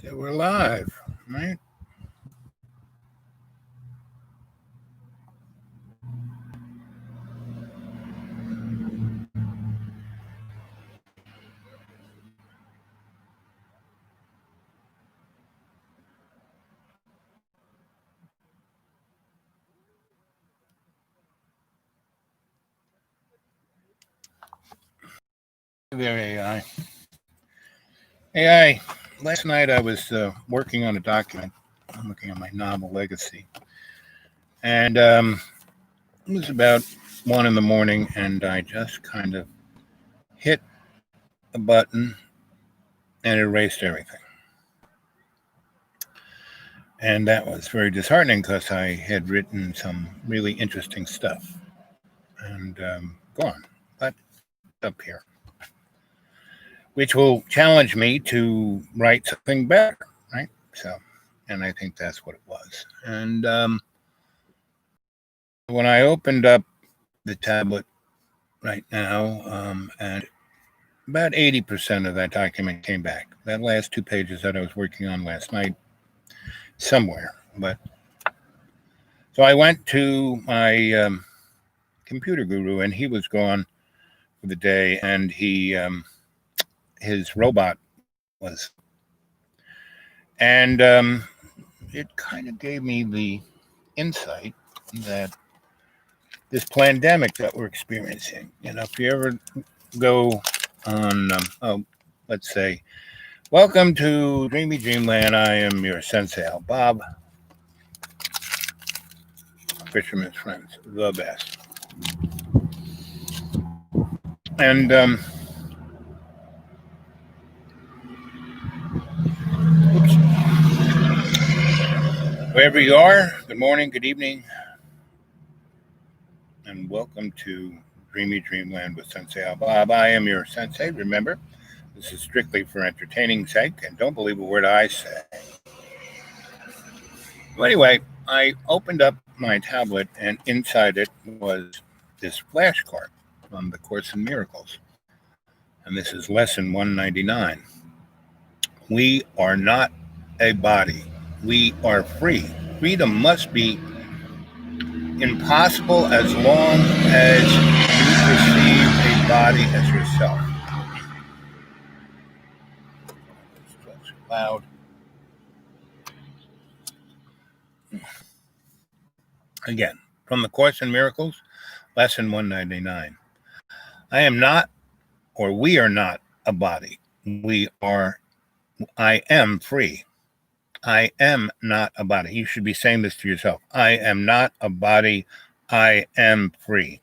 So we're live, right? There, AI. AI. Last night I was working on a document. I'm looking at my novel Legacy, and it was about 1 in the morning, and I just kind of hit a button and erased everything. And that was very disheartening because I had written some really interesting stuff, and gone. But up here, which will challenge me to write something better, right? So, and I think that's what it was. And when I opened up the tablet right now, and about 80% of that document came back. That last 2 pages that I was working on last night, somewhere. But so I went to my computer guru, and he was gone for the day, and his robot was, and it kind of gave me the insight that this pandemic that we're experiencing, if you ever go on, let's say, welcome to Dreamy Dreamland. I am your sensei, Al Bob, Fisherman's Friends, the best. And oops, wherever you are, good morning, good evening, and welcome to Dreamy Dreamland with Sensei Al Bob. I am your sensei. Remember, this is strictly for entertaining sake, and don't believe a word I say. Well, anyway, I opened up my tablet, and inside it was this flashcard from the Course in Miracles. And this is lesson 199. We are not a body. We are free. Freedom must be impossible as long as you perceive a body as yourself. It's loud. Again, from the Course in Miracles, lesson 199. I am not, or we are not a body. I am free. I am not a body. You should be saying this to yourself. I am not a body. I am free.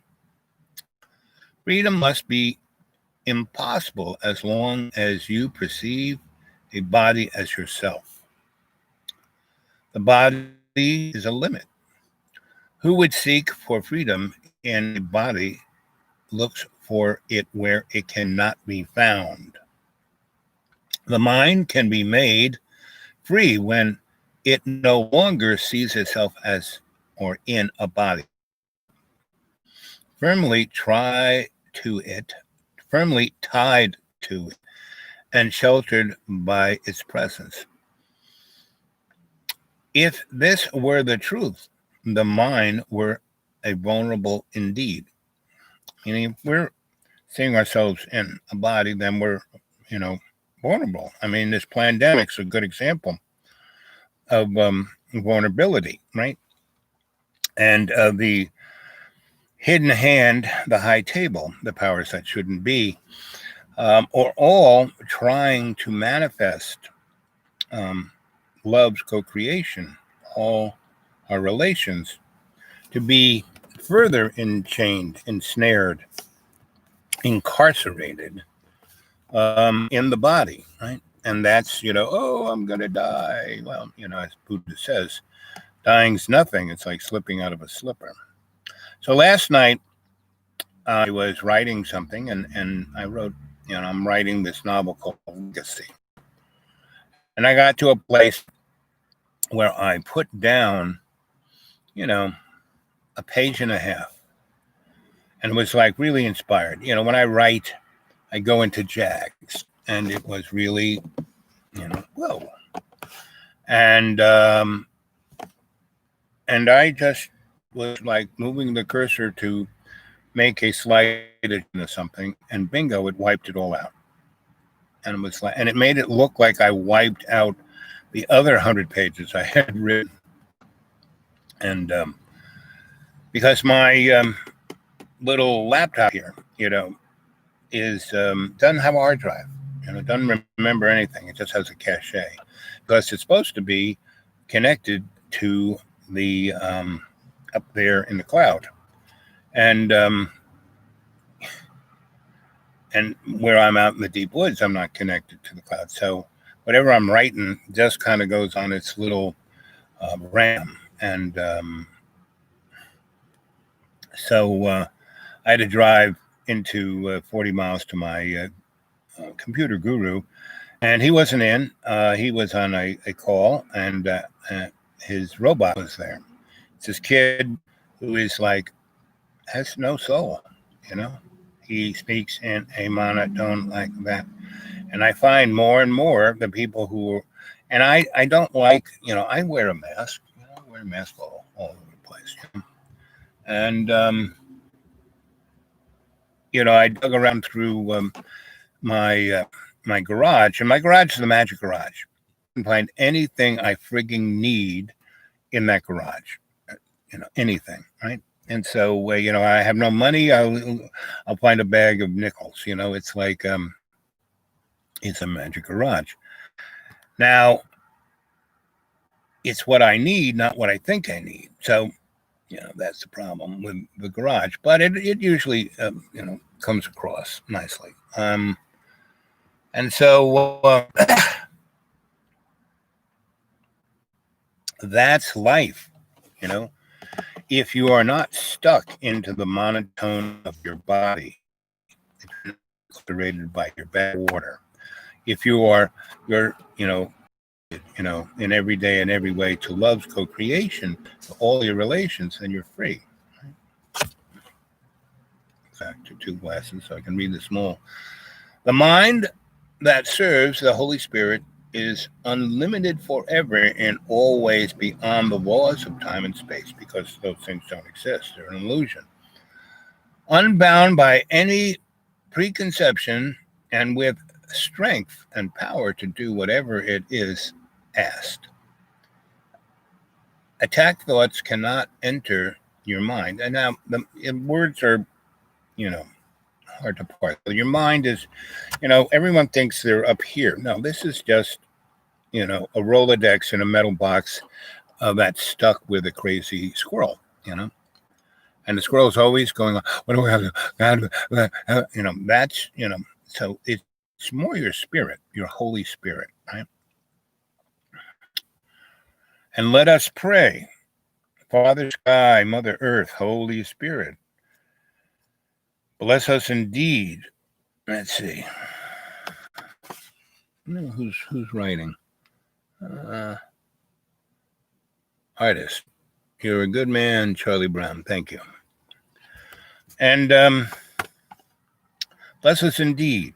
Freedom must be impossible as long as you perceive a body as yourself. The body is a limit. Who would seek for freedom in a body looks for it where it cannot be found. The mind can be made free when it no longer sees itself as or in a body. Firmly tied to it, and sheltered by its presence. If this were the truth, the mind were a vulnerable indeed. Meaning, if we're seeing ourselves in a body, then we're, vulnerable. I mean, this pandemic's a good example of vulnerability, right? And the hidden hand, the high table, the powers that shouldn't be, are all trying to manifest love's co-creation, all our relations, to be further enchained, ensnared, incarcerated in the body, right? And that's, oh, I'm going to die. Well, as Buddha says, dying's nothing. It's like slipping out of a slipper. So last night, I was writing something, and I wrote, I'm writing this novel called Legacy. And I got to a place where I put down, a page and a half, and was like really inspired. When I write, I go into jags, and it was really, whoa. and I just was like moving the cursor to make a slight addition to something, and bingo, it wiped it all out. And it was like, and it made it look like I wiped out the other 100 pages I had written. And because my little laptop here, is doesn't have a hard drive. It doesn't remember anything. It just has a cache because it's supposed to be connected to the up there in the cloud, and where I'm out in the deep woods, I'm not connected to the cloud. So whatever I'm writing just kind of goes on its little RAM, and so I had to drive into 40 miles to my computer guru, and he wasn't in. He was on a call, and his robot was there. It's this kid who is like, has no soul, He speaks in a monotone like that. And I find more and more the people who, and I don't like, I wear a mask. I wear a mask all over the place. And, I dug around through my garage, and my garage is the magic garage. I can find anything I frigging need in that garage, anything, right? And so, I have no money. I'll find a bag of nickels. It's like it's a magic garage. Now, it's what I need, not what I think I need. So, that's the problem with the garage. But it usually, comes across nicely. And so that's life, If you are not stuck into the monotone of your body, if you're saturated by your bad water, if you're in every day and every way to love's co-creation, to all your relations, then you're free. Right? Back to 2 glasses so I can read this more. The mind that serves the Holy Spirit is unlimited forever and always beyond the laws of time and space, because those things don't exist. They're an illusion. Unbound by any preconception, and with strength and power to do whatever it is asked. Attack thoughts cannot enter your mind. And now the words are, hard to parse. Your mind is, everyone thinks they're up here. No, this is just, a Rolodex in a metal box that's stuck with a crazy squirrel, And the squirrel's always going, what do we have to, that's, so it's more your spirit, your Holy Spirit, right? And let us pray. Father Sky, Mother Earth, Holy Spirit, bless us indeed. Let's see. Who's writing? Artist. You're a good man, Charlie Brown. Thank you. And bless us indeed.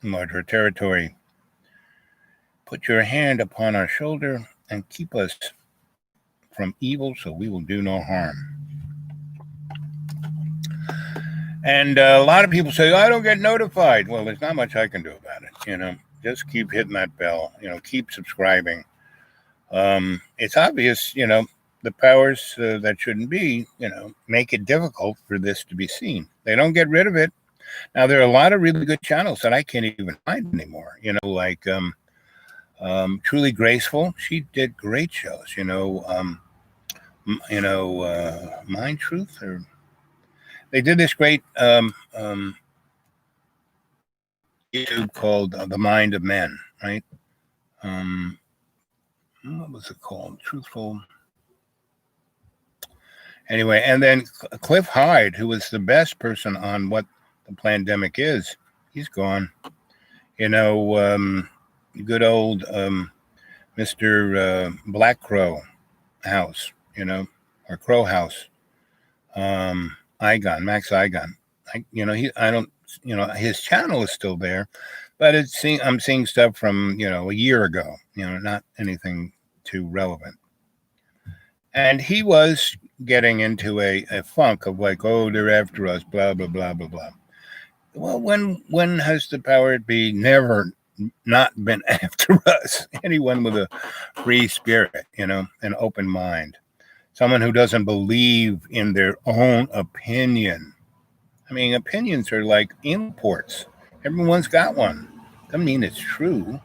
Enlarge our territory. Put your hand upon our shoulder and keep us from evil, so we will do no harm. And a lot of people say, I don't get notified. Well, there's not much I can do about it. Just keep hitting that bell, keep subscribing. It's obvious, the powers that shouldn't be, make it difficult for this to be seen. They don't get rid of it. Now, there are a lot of really good channels that I can't even find anymore, like Truly Graceful. She did great shows, Mind Truth, or they did this great YouTube called The Mind of Men, right? What was it called? Truthful. Anyway, and then Cliff Hyde, who was the best person on what the pandemic is, he's gone. Good old Mr. Black Crow House, or Crow House. Max Igon. His channel is still there, but I'm seeing stuff from, a year ago, not anything too relevant. And he was getting into a funk of like, oh, they're after us, blah, blah, blah, blah, blah. Well, when has the power be never not been after us? Anyone with a free spirit, an open mind, someone who doesn't believe in their own opinion. I mean, opinions are like imports. Everyone's got one. Doesn't mean it's true,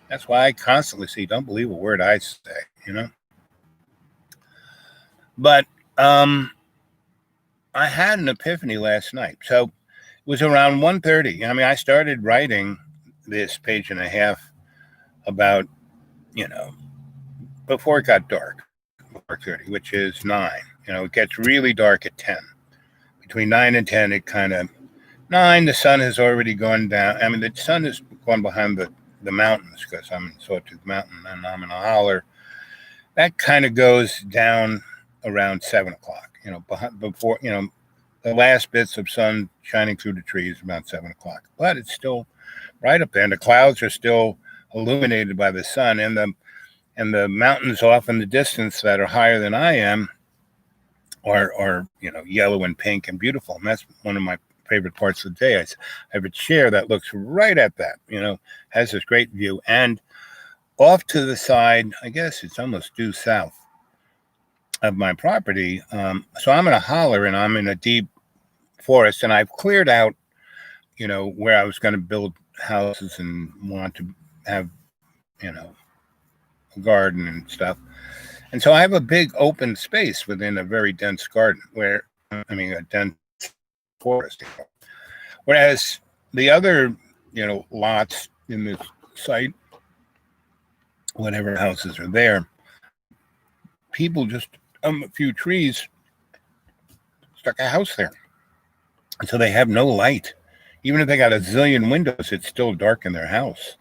That's why I constantly say, don't believe a word I say, But I had an epiphany last night. So it was around 1:30. I mean, I started writing this page and a half about, before it got dark, 4:30, which is 9. It gets really dark at 10. Between 9 and 10, it kind of 9, the sun has already gone down. I mean, the sun has gone behind the mountains because I'm in Sawtooth Mountain and I'm in a holler. That kind of goes down around 7 o'clock, before, the last bits of sun shining through the trees about 7 o'clock. But it's still right up there. And the clouds are still illuminated by the sun. And the mountains off in the distance that are higher than I am are yellow and pink and beautiful. And that's one of my favorite parts of the day. I have a chair that looks right at that, has this great view. And off to the side, I guess it's almost due south of my property. So I'm in a holler and I'm in a deep forest, and I've cleared out, where I was going to build houses and want to have, a garden and stuff. And so I have a big open space within a very dense garden a dense forest. Whereas the other, lots in this site, whatever houses are there, people just a few trees stuck a house there. And so they have no light. Even if they got a zillion windows, it's still dark in their house.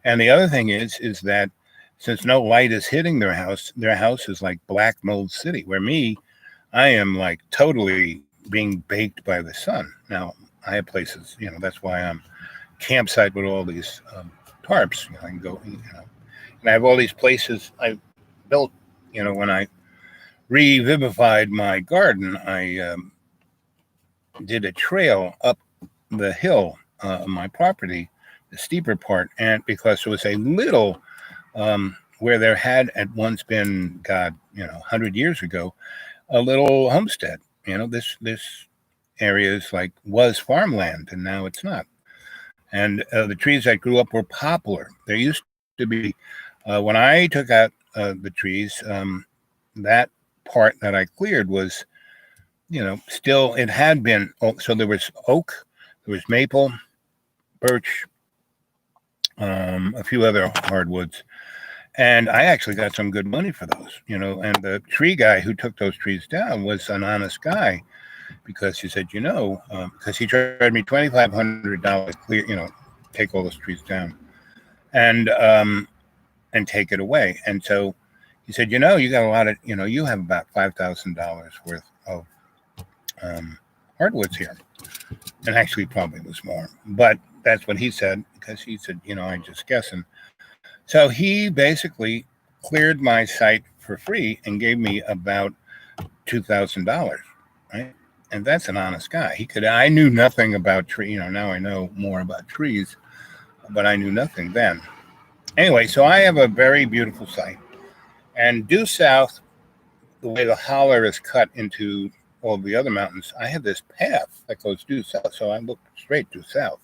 And the other thing is that since no light is hitting their house is like Black Mold City, where I am like totally being baked by the sun. Now, I have places, that's why I'm campsite with all these tarps. I can go, and I have all these places I built, when I revivified my garden, I did a trail up the hill of my property, the steeper part, and because it was a little where there had at once been, 100 years ago, a little homestead. This area was farmland, and now it's not. And the trees that grew up were poplar. There used to be, when I took out the trees, that part that I cleared was, still, it had been, so there was oak, there was maple, birch, a few other hardwoods. And I actually got some good money for those, and the tree guy who took those trees down was an honest guy, because he said, because he charged me $2,500 clear, take all those trees down and take it away. And so he said, you got a lot of, you have about $5,000 worth of hardwoods here. And actually probably was more, but that's what he said, because he said, I'm just guessing. So he basically cleared my site for free and gave me about $2,000, right? And that's an honest guy. I knew nothing about tree, now I know more about trees, but I knew nothing then. Anyway, so I have a very beautiful site. And due south, the way the holler is cut into all the other mountains, I have this path that goes due south. So I look straight due south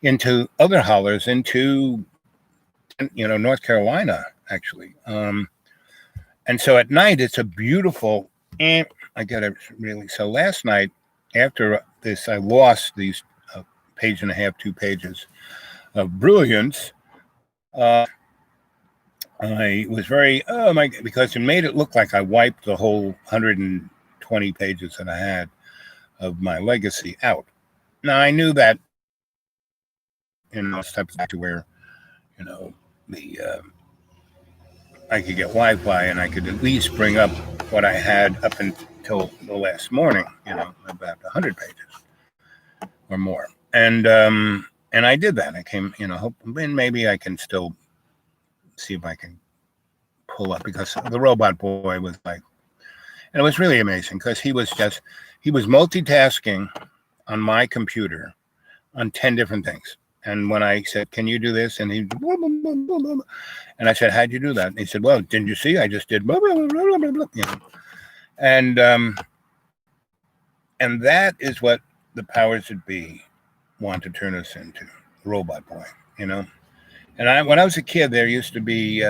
into other hollers, into, North Carolina, actually. And so at night, it's a beautiful, I get it really. So last night, after this, I lost these page and a half, 2 pages of brilliance. I was very, because it made it look like I wiped the whole 120 pages that I had of my legacy out. Now, I knew that, steps back to where, I could get Wi-Fi and I could at least bring up what I had up until the last morning, about 100 pages or more. And I did that. I came, hoping maybe I can still see if I can pull up because the robot boy was like, and it was really amazing because he was multitasking on my computer on 10 different things. And when I said, can you do this? And he, blah, blah, blah, blah, blah. And I said, how'd you do that? And he said, well, didn't you see? I just did blah, blah, blah, blah, blah, blah. You know. And that is what the powers that be want to turn us into, robot boy, you know. And when I was a kid, there used to be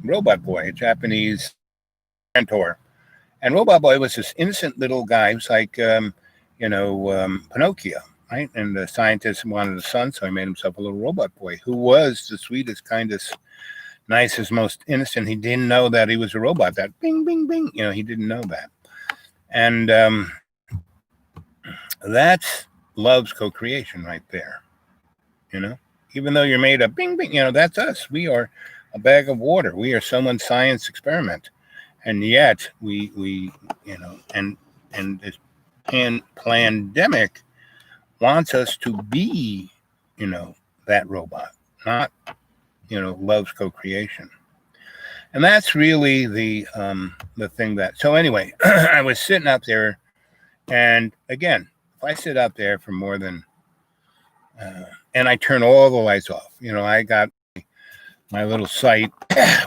Robot Boy, a Japanese mentor. And Robot Boy was this innocent little guy. He was like, Pinocchio, right? And the scientist wanted a son, so he made himself a little robot boy who was the sweetest, kindest, nicest, most innocent. He didn't know that he was a robot. That bing, bing, bing. You know, he didn't know that. And that's love's co-creation right there. You know, even though you're made of bing, bing, you know, that's us. We are a bag of water. We are someone's science experiment. And yet we you know, and this pandemic wants us to be, you know, that robot, not, you know, love's co-creation. And that's really the thing that, so anyway, I was sitting up there, and again, if I sit up there for more than, and I turn all the lights off, you know, I got my little site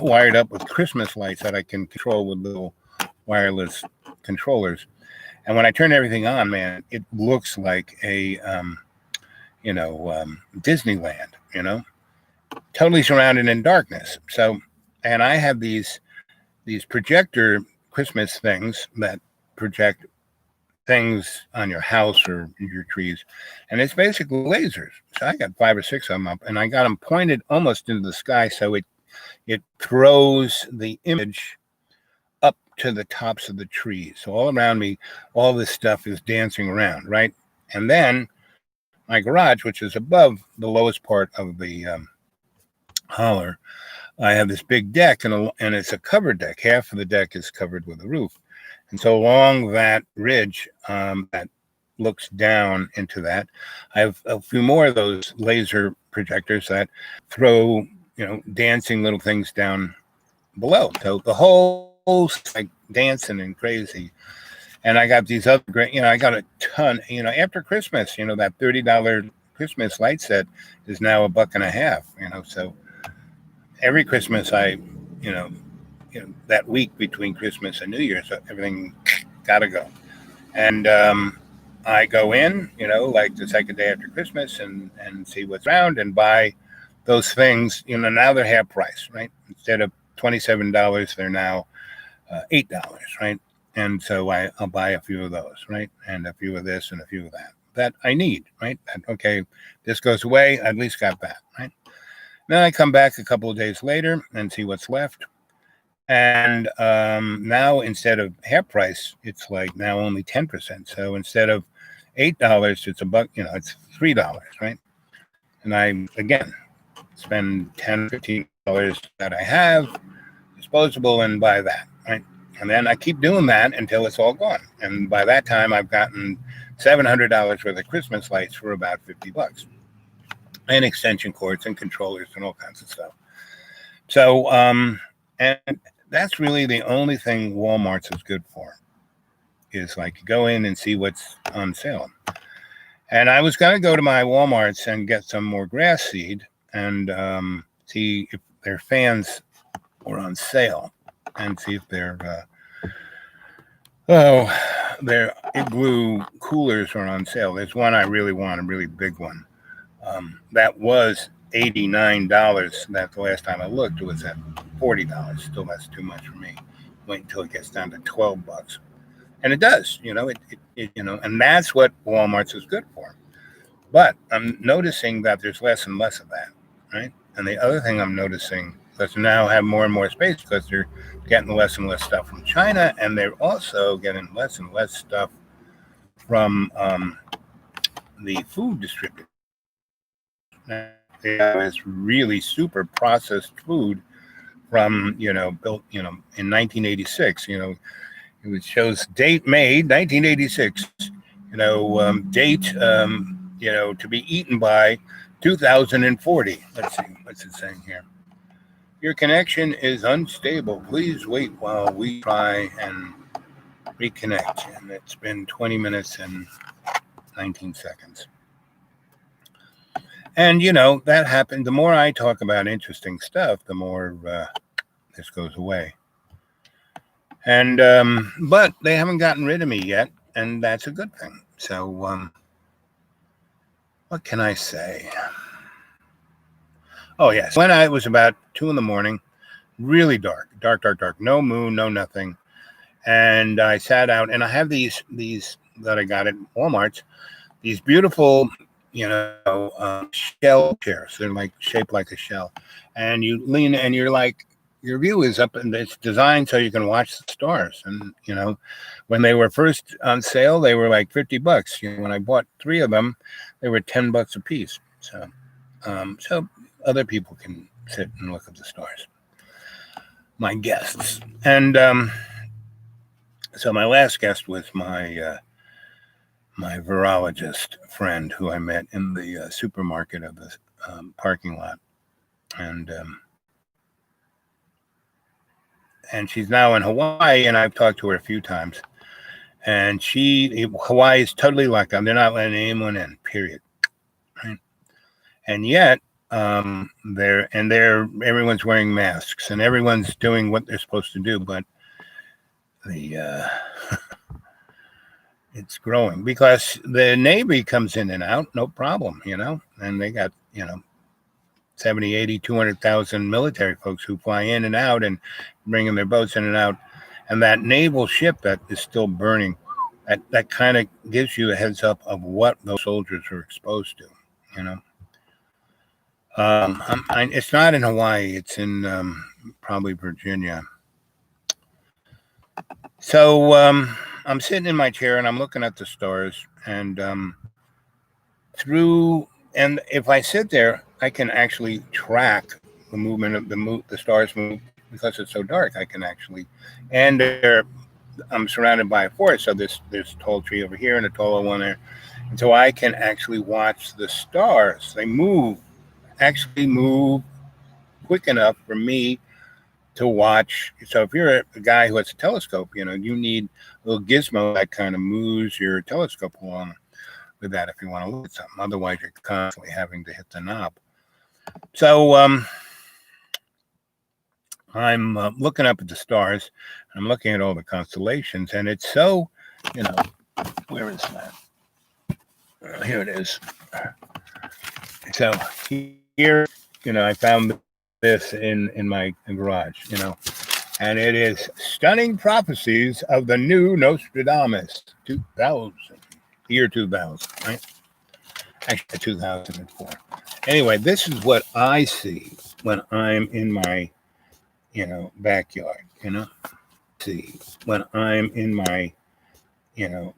wired up with Christmas lights that I can control with little wireless controllers. And when I turn everything on, man, it looks like a, Disneyland, you know, totally surrounded in darkness. So, and I have these projector Christmas things that project things on your house or your trees, and it's basically lasers. So I got 5 or 6 of them up, and I got them pointed almost into the sky, so it throws the image up to the tops of the trees. So all around me, all this stuff is dancing around, right? And then my garage, which is above the lowest part of the holler, I have this big deck, and it's a covered deck. Half of the deck is covered with a roof. And so along that ridge that looks down into that, I have a few more of those laser projectors that throw, you know, dancing little things down below. So the whole like dancing and crazy. And I got these other great, you know, I got a ton, you know, after Christmas, you know, that $30 Christmas light set is now $1.50, you know. So every Christmas you know, that week between Christmas and New Year's, so everything gotta go. And I go in, you know, like the second day after Christmas and see what's around and buy those things. You know, now they're half price, right? Instead of $27, they're now $8, right? And so I'll buy a few of those, right? And a few of this and a few of that I need, right? And, okay, this goes away, I at least got that, right? Then I come back a couple of days later and see what's left. And now instead of half price, it's like now only 10%. So instead of $8, it's $1, you know, it's $3, right? And I, again, spend $10, $15 that I have disposable and buy that, right? And then I keep doing that until it's all gone. And by that time, I've gotten $700 worth of Christmas lights for about $50. And extension cords and controllers and all kinds of stuff. So, and that's really the only thing Walmart's is good for, is like go in and see what's on sale. And I was going to go to my Walmart's and get some more grass seed and see if their fans were on sale and see if their igloo coolers are on sale. There's one I really want, a really big one. That was $89. That's the last time I looked. It was at $40. Still, that's too much for me. Wait until it gets down to $12. And it does, you know, it you know, and that's what Walmart's is good for. But I'm noticing that there's less and less of that, right? And the other thing I'm noticing, because now have more and more space because they're getting less and less stuff from China, and they're also getting less and less stuff from the food distributor. They have this really super processed food from, you know, built, you know, in 1986, you know, it shows date made 1986, you know, date, you know, to be eaten by 2040. Let's see, what's it saying here? Your connection is unstable. Please wait while we try and reconnect. And it's been 20 minutes and 19 seconds. And, that happened. The more I talk about interesting stuff, the more this goes away. And, but they haven't gotten rid of me yet. And that's a good thing. So, what can I say? Oh, yes. When I was about 2 a.m, really dark, no moon, no nothing. And I sat out, and I have these that I got at Walmart's, these beautiful, shell chairs. They're like shaped like a shell, and you lean, and you're like, your view is up, and it's designed so you can watch the stars. And when they were first on sale, they were like $50. When I bought 3 of them, they were $10 a piece. So, so other people can sit and look at the stars. My guests. And so my last guest was my virologist friend who I met in the supermarket of the parking lot, and she's now in Hawaii, and I've talked to her a few times. And Hawaii is totally locked down. They're not letting anyone in. Period. Right? And yet, everyone's wearing masks, and everyone's doing what they're supposed to do, but it's growing because the Navy comes in and out, no problem, and they got, 70, 80, 200,000 military folks who fly in and out and bringing their boats in and out. And that naval ship that is still burning, that kind of gives you a heads up of what those soldiers are exposed to, It's not in Hawaii. It's in probably Virginia. So I'm sitting in my chair and I'm looking at the stars, and and if I sit there, I can actually track the movement of the stars move because it's so dark. I can actually, and I'm surrounded by a forest, so there's a tall tree over here and a taller one there, and so I can actually watch the stars. They actually move quick enough for me to watch. So if you're a guy who has a telescope, you need a little gizmo that kind of moves your telescope along with that if you want to look at something. Otherwise, you're constantly having to hit the knob. So I'm looking up at the stars. I'm looking at all the constellations, and it's so, where is that? Here it is. So here, I found this in my garage, and it is Stunning Prophecies of the New Nostradamus, 2000, year 2000, right? Actually, 2004. Anyway, this is what I see when I'm in my, backyard, See when I'm in my,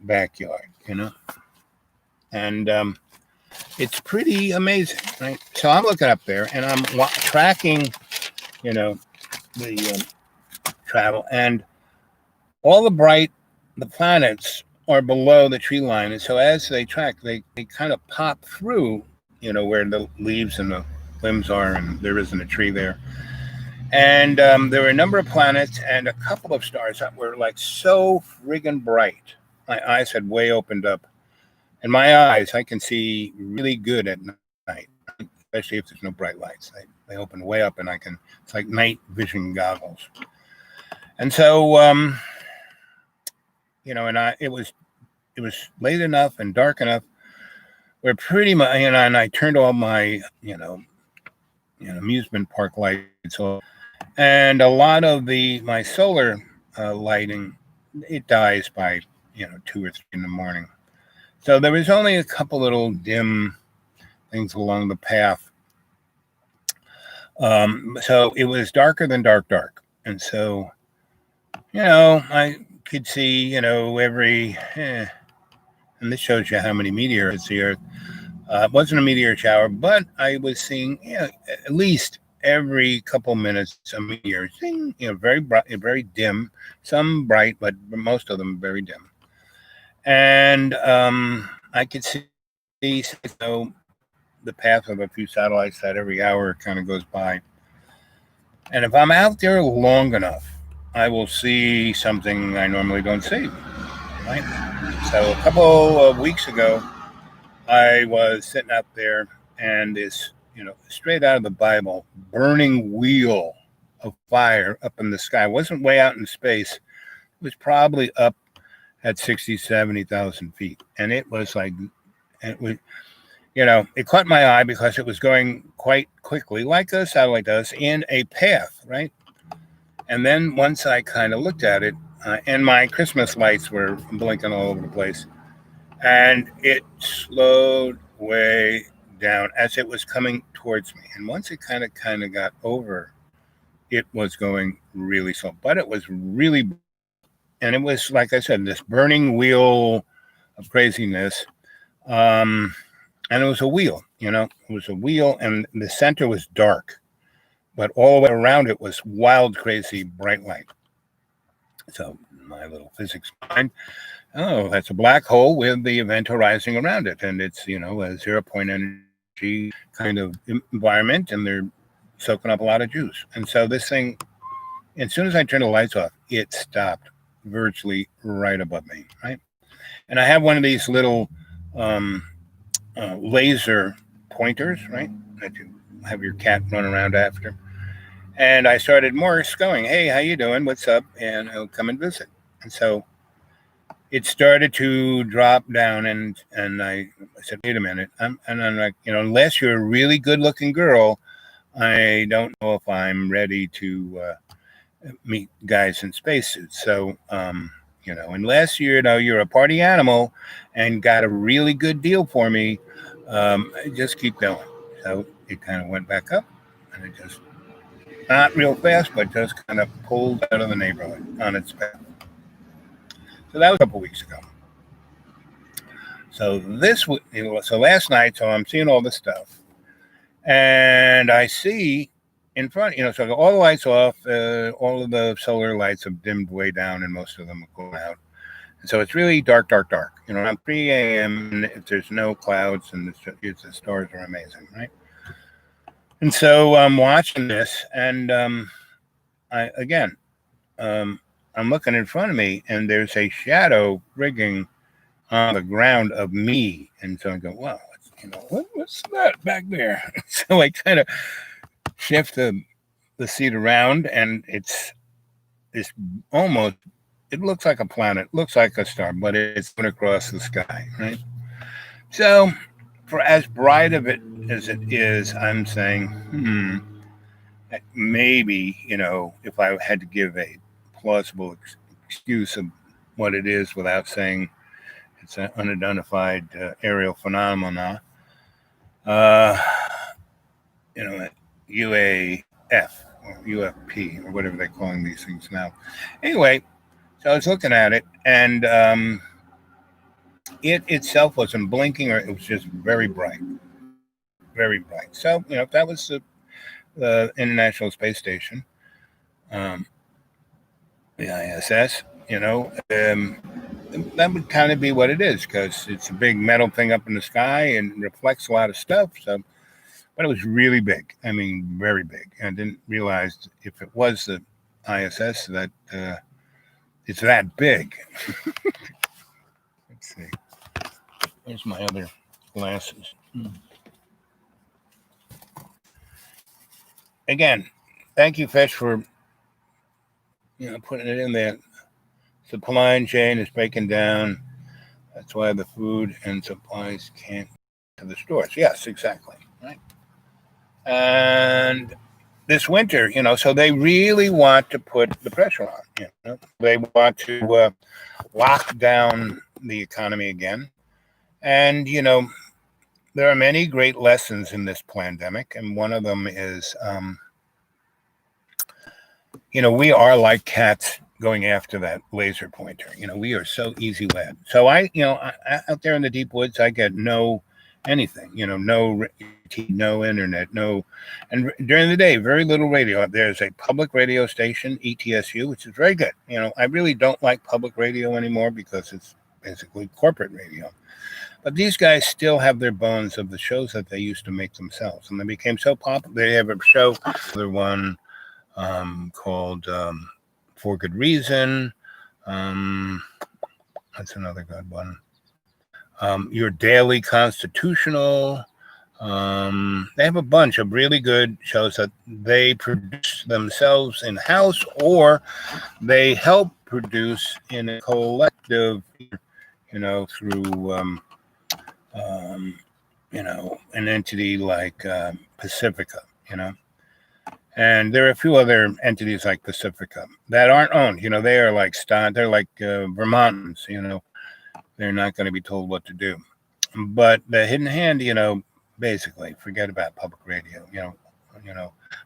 backyard, and it's pretty amazing, right? So I'm looking up there and I'm tracking, the travel, and all the planets are below the tree line, and so as they track, they kind of pop through, where the leaves and the limbs are, and there isn't a tree there. And there were a number of planets and a couple of stars that were like so friggin' bright. My eyes had way opened up. And my eyes, I can see really good at night, especially if there's no bright lights. They open way up, and it's like night vision goggles. And so, and it was late enough and dark enough where pretty much, and I turned all my, amusement park lights off. And a lot of my solar lighting, it dies by 2 or 3 in the morning. So there was only a couple little dim things along the path. So it was darker than dark, and so I could see every. And this shows you how many meteors the Earth. It wasn't a meteor shower, but I was seeing at least every couple minutes a meteor, very bright, very dim, some bright, but most of them very dim. And I could see the path of a few satellites that every hour kind of goes by. And if I'm out there long enough, I will see something I normally don't see. Right. So a couple of weeks ago, I was sitting up there, and this, straight out of the Bible, burning wheel of fire up in the sky. It wasn't way out in space. It was probably up at 60, 70,000 feet. And it was like, it was, it caught my eye because it was going quite quickly, like a satellite does, in a path, right? And then once I kind of looked at it, and my Christmas lights were blinking all over the place, and it slowed way down as it was coming towards me. And once it kind of got over, it was going really slow, but it was really, and it was, like I said, this burning wheel of craziness. And it was a wheel, it was a wheel, and the center was dark, but all the way around it was wild, crazy, bright light. So my little physics mind, oh, that's a black hole with the event horizon around it, and it's a 0 point energy kind of environment, and they're soaking up a lot of juice. And so this thing, as soon as I turned the lights off, it stopped virtually right above me, right? And I have one of these little laser pointers, right, that you have your cat run around after. And I started Morse going, hey, how you doing? What's up? And he'll come and visit. And so it started to drop down, and I said, wait a minute. And I'm like, unless you're a really good-looking girl, I don't know if I'm ready to meet guys in spacesuits. So, unless you're a party animal and got a really good deal for me, just keep going. So it kind of went back up, and it just, not real fast, but just kind of pulled out of the neighborhood on its path. So that was a couple weeks ago. So so last night, so I'm seeing all this stuff, and I see in front, so I got all the lights off, all of the solar lights have dimmed way down, and most of them are going out. And so it's really dark, dark, dark. Around 3 a.m., if there's no clouds and the stars are amazing, right? And so I'm watching this, and I'm looking in front of me, and there's a shadow rigging on the ground of me. And so I go, wow, what's that back there? So I kind of shift the seat around, and it's almost, it looks like a planet, looks like a star, but it's going across the sky, right? So for as bright of it as it is, I'm saying, maybe, if I had to give a plausible excuse of what it is without saying it's an unidentified aerial phenomena, UAF or UFP or whatever they're calling these things now. Anyway, so I was looking at it, and it itself wasn't blinking, or it was just very bright, very bright. So, if that was the International Space Station, the ISS, that would kind of be what it is, because it's a big metal thing up in the sky and reflects a lot of stuff. So, but it was really big. I mean, very big. I didn't realize if it was the ISS that it's that big. Let's see. Where's my other glasses? Again, thank you, Fish, for putting it in there. Supply chain is breaking down. That's why the food and supplies can't to the stores. Yes, exactly. Right. And this winter, so they really want to put the pressure on. They want to lock down the economy again. And, there are many great lessons in this pandemic. And one of them is, we are like cats going after that laser pointer. We are so easy led. So out there in the deep woods, I get no anything, no no internet, and during the day, very little radio. There's a public radio station, ETSU, which is very good. I really don't like public radio anymore because it's basically corporate radio. But these guys still have their bones of the shows that they used to make themselves, and they became so popular. They have a show, another one, called For Good Reason. That's another good one. Your Daily Constitutional. They have a bunch of really good shows that they produce themselves in house, or they help produce in a collective, through an entity like Pacifica, and there are a few other entities like Pacifica that aren't owned. They are like they're like Vermontans. They're not going to be told what to do. But the Hidden Hand, basically forget about public radio.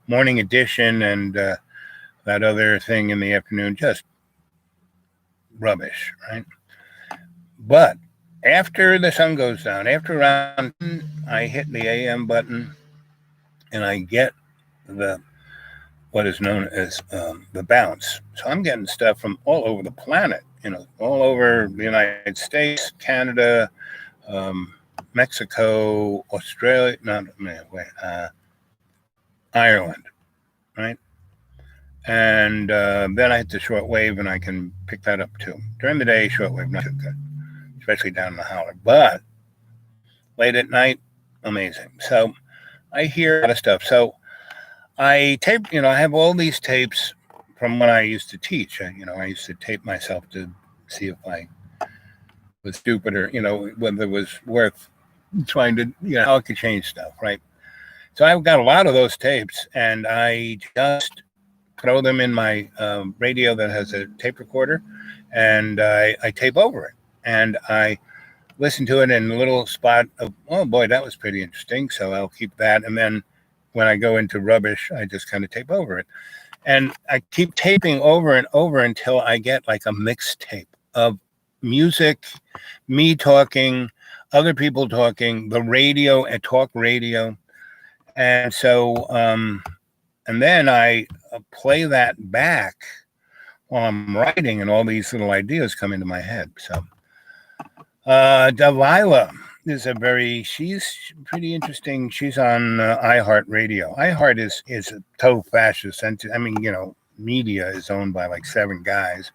Morning Edition and that other thing in the afternoon, just rubbish, right? But after the sun goes down, after around, I hit the AM button, and I get what is known as the bounce. So I'm getting stuff from all over the planet, all over the United States, Canada, Mexico, Australia, Ireland, right? And then I hit the shortwave, and I can pick that up too. During the day, shortwave not too good, especially down in the holler. But late at night, amazing. So I hear a lot of stuff. So I tape, I have all these tapes from when I used to teach. I used to tape myself to see if I was stupid or, whether it was worth trying to, how I could change stuff, right? So I've got a lot of those tapes, and I just throw them in my radio that has a tape recorder, and I tape over it, and I listen to it in a little spot of, oh boy, that was pretty interesting. So I'll keep that, and then when I go into rubbish, I just kind of tape over it, and I keep taping over and over until I get like a mixtape of music, me talking, other people talking, the radio and talk radio. And so, and then I play that back while I'm writing, and all these little ideas come into my head. So, Delilah is she's pretty interesting. She's on iHeartRadio. iHeart is a total fascist. I mean, media is owned by like 7 guys.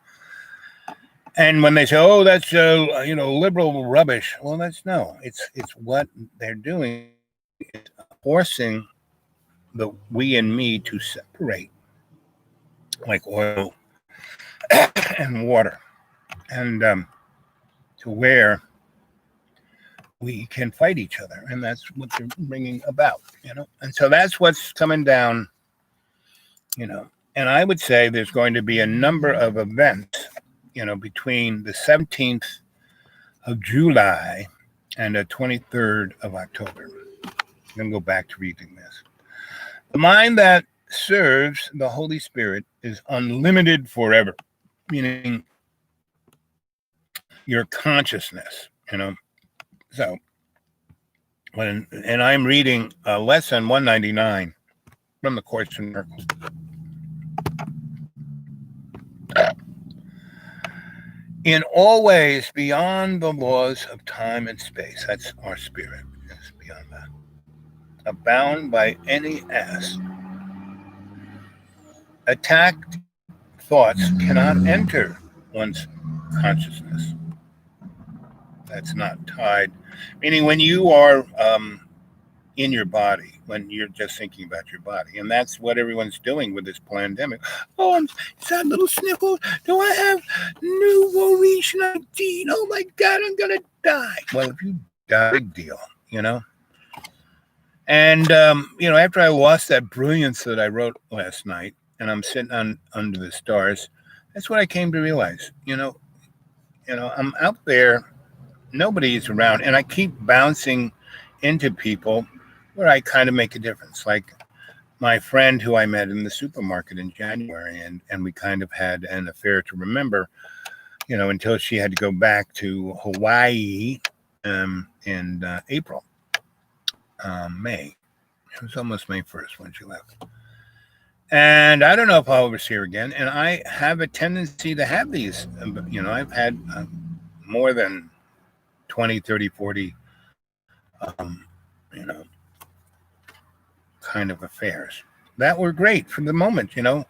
And when they say, "Oh, that's liberal rubbish," well, it's what they're doing. It's forcing the we and me to separate, like oil and water, and to where we can fight each other, and that's what they're bringing about, And so that's what's coming down, And I would say there's going to be a number of events, between the 17th of July and the 23rd of October. I'm going to go back to reading this. The mind that serves the Holy Spirit is unlimited forever, meaning your consciousness, So, and I'm reading lesson 199 from the Course in Miracles. In all ways beyond the laws of time and space, that's our spirit, is beyond that, abound by any ass. Attacked thoughts cannot enter one's consciousness. That's not tied. Meaning when you are in your body, when you're just thinking about your body. And that's what everyone's doing with this pandemic. Oh, is that little sniffle? Do I have nouveau riche 19? Oh my God, I'm going to die. Well, if you die, big deal, And, after I lost that brilliance that I wrote last night, and I'm sitting under the stars, that's what I came to realize. I'm out there, nobody's around, and I keep bouncing into people where I kind of make a difference. Like my friend who I met in the supermarket in January, and we kind of had an affair to remember, until she had to go back to Hawaii in April, May. It was almost May 1st when she left. And I don't know if I'll ever see her again. And I have a tendency to have these, I've had more than 20, 30, 40, kind of affairs. that were great for the moment, and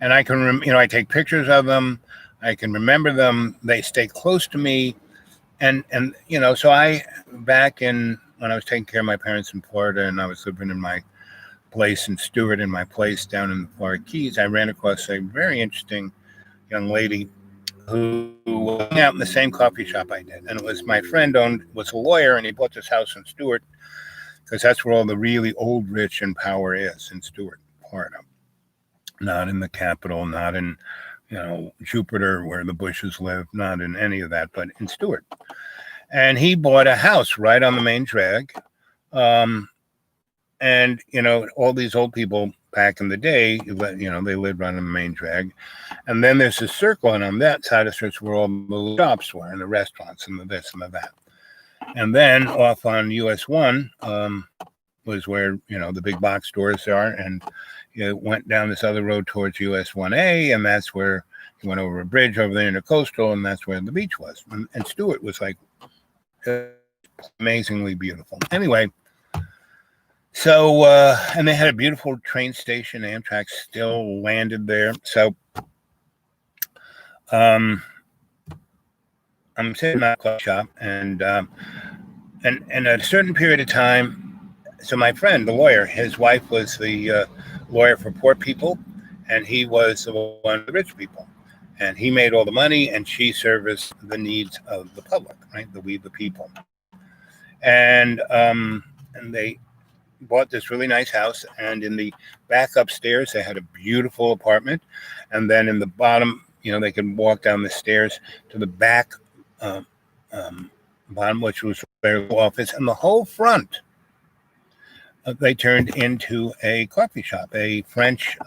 I can, I take pictures of them. I can remember them. They stay close to me. And so back in when I was taking care of my parents in Florida and I was living in my place in Stewart, in my place down in the Florida Keys, I ran across a very interesting young lady who was out in the same coffee shop I did. And it was my friend was a lawyer, and he bought this house in Stewart because that's where all the really old, rich, and power is, in Stewart, Florida. Not in the capital, not in Jupiter where the Bushes live, not in any of that, but in Stewart. And he bought a house right on the main drag. And, all these old people back in the day, they lived right on the main drag. And then there's a circle, and on that side of the street where all the shops were and the restaurants and the this and the that. And then off on US 1 was where, the big box stores are. And you went down this other road towards US 1A, and that's where you went over a bridge over the intercoastal, and that's where the beach was. And Stewart was like amazingly beautiful. Anyway, so, and they had a beautiful train station. Amtrak still landed there. So, I'm sitting in that coffee shop, and at a certain period of time, so my friend, the lawyer, his wife was the lawyer for poor people, and he was the one of the rich people. And he made all the money, and she serviced the needs of the public, right? We, the people. And they bought this really nice house, and in the back upstairs they had a beautiful apartment, and then in the bottom, they could walk down the stairs to the back bottom, which was their office, and the whole front they turned into a coffee shop, a French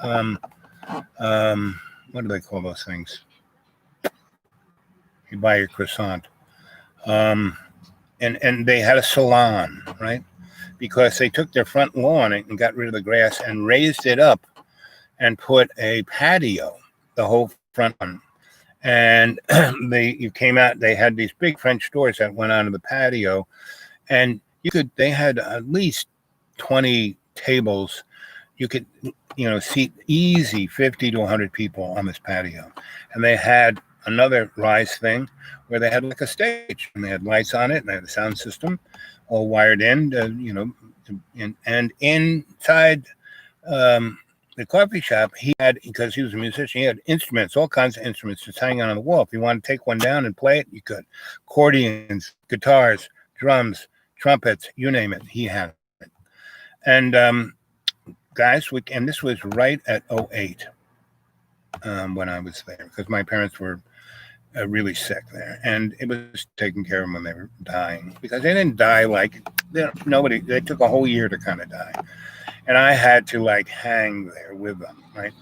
what do they call those things? You buy your croissant, and they had a salon, right? Because they took their front lawn and got rid of the grass and raised it up and put a patio, the whole front one. And you came out, they had these big French doors that went onto the patio, and they had at least 20 tables. You could, seat easy 50 to 100 people on this patio. And they had another rise thing where they had like a stage, and they had lights on it, and they had a sound system all wired in, and inside the coffee shop, he had, because he was a musician, he had instruments, all kinds of instruments just hanging on the wall. If you wanted to take one down and play it, you could. Accordions, guitars, drums, trumpets, you name it, he had it. And guys, and this was right at 08 when I was there, because my parents were really sick there, and it was taking care of them when they were dying, because they didn't die they took a whole year to kind of die, and I had to hang there with them, right?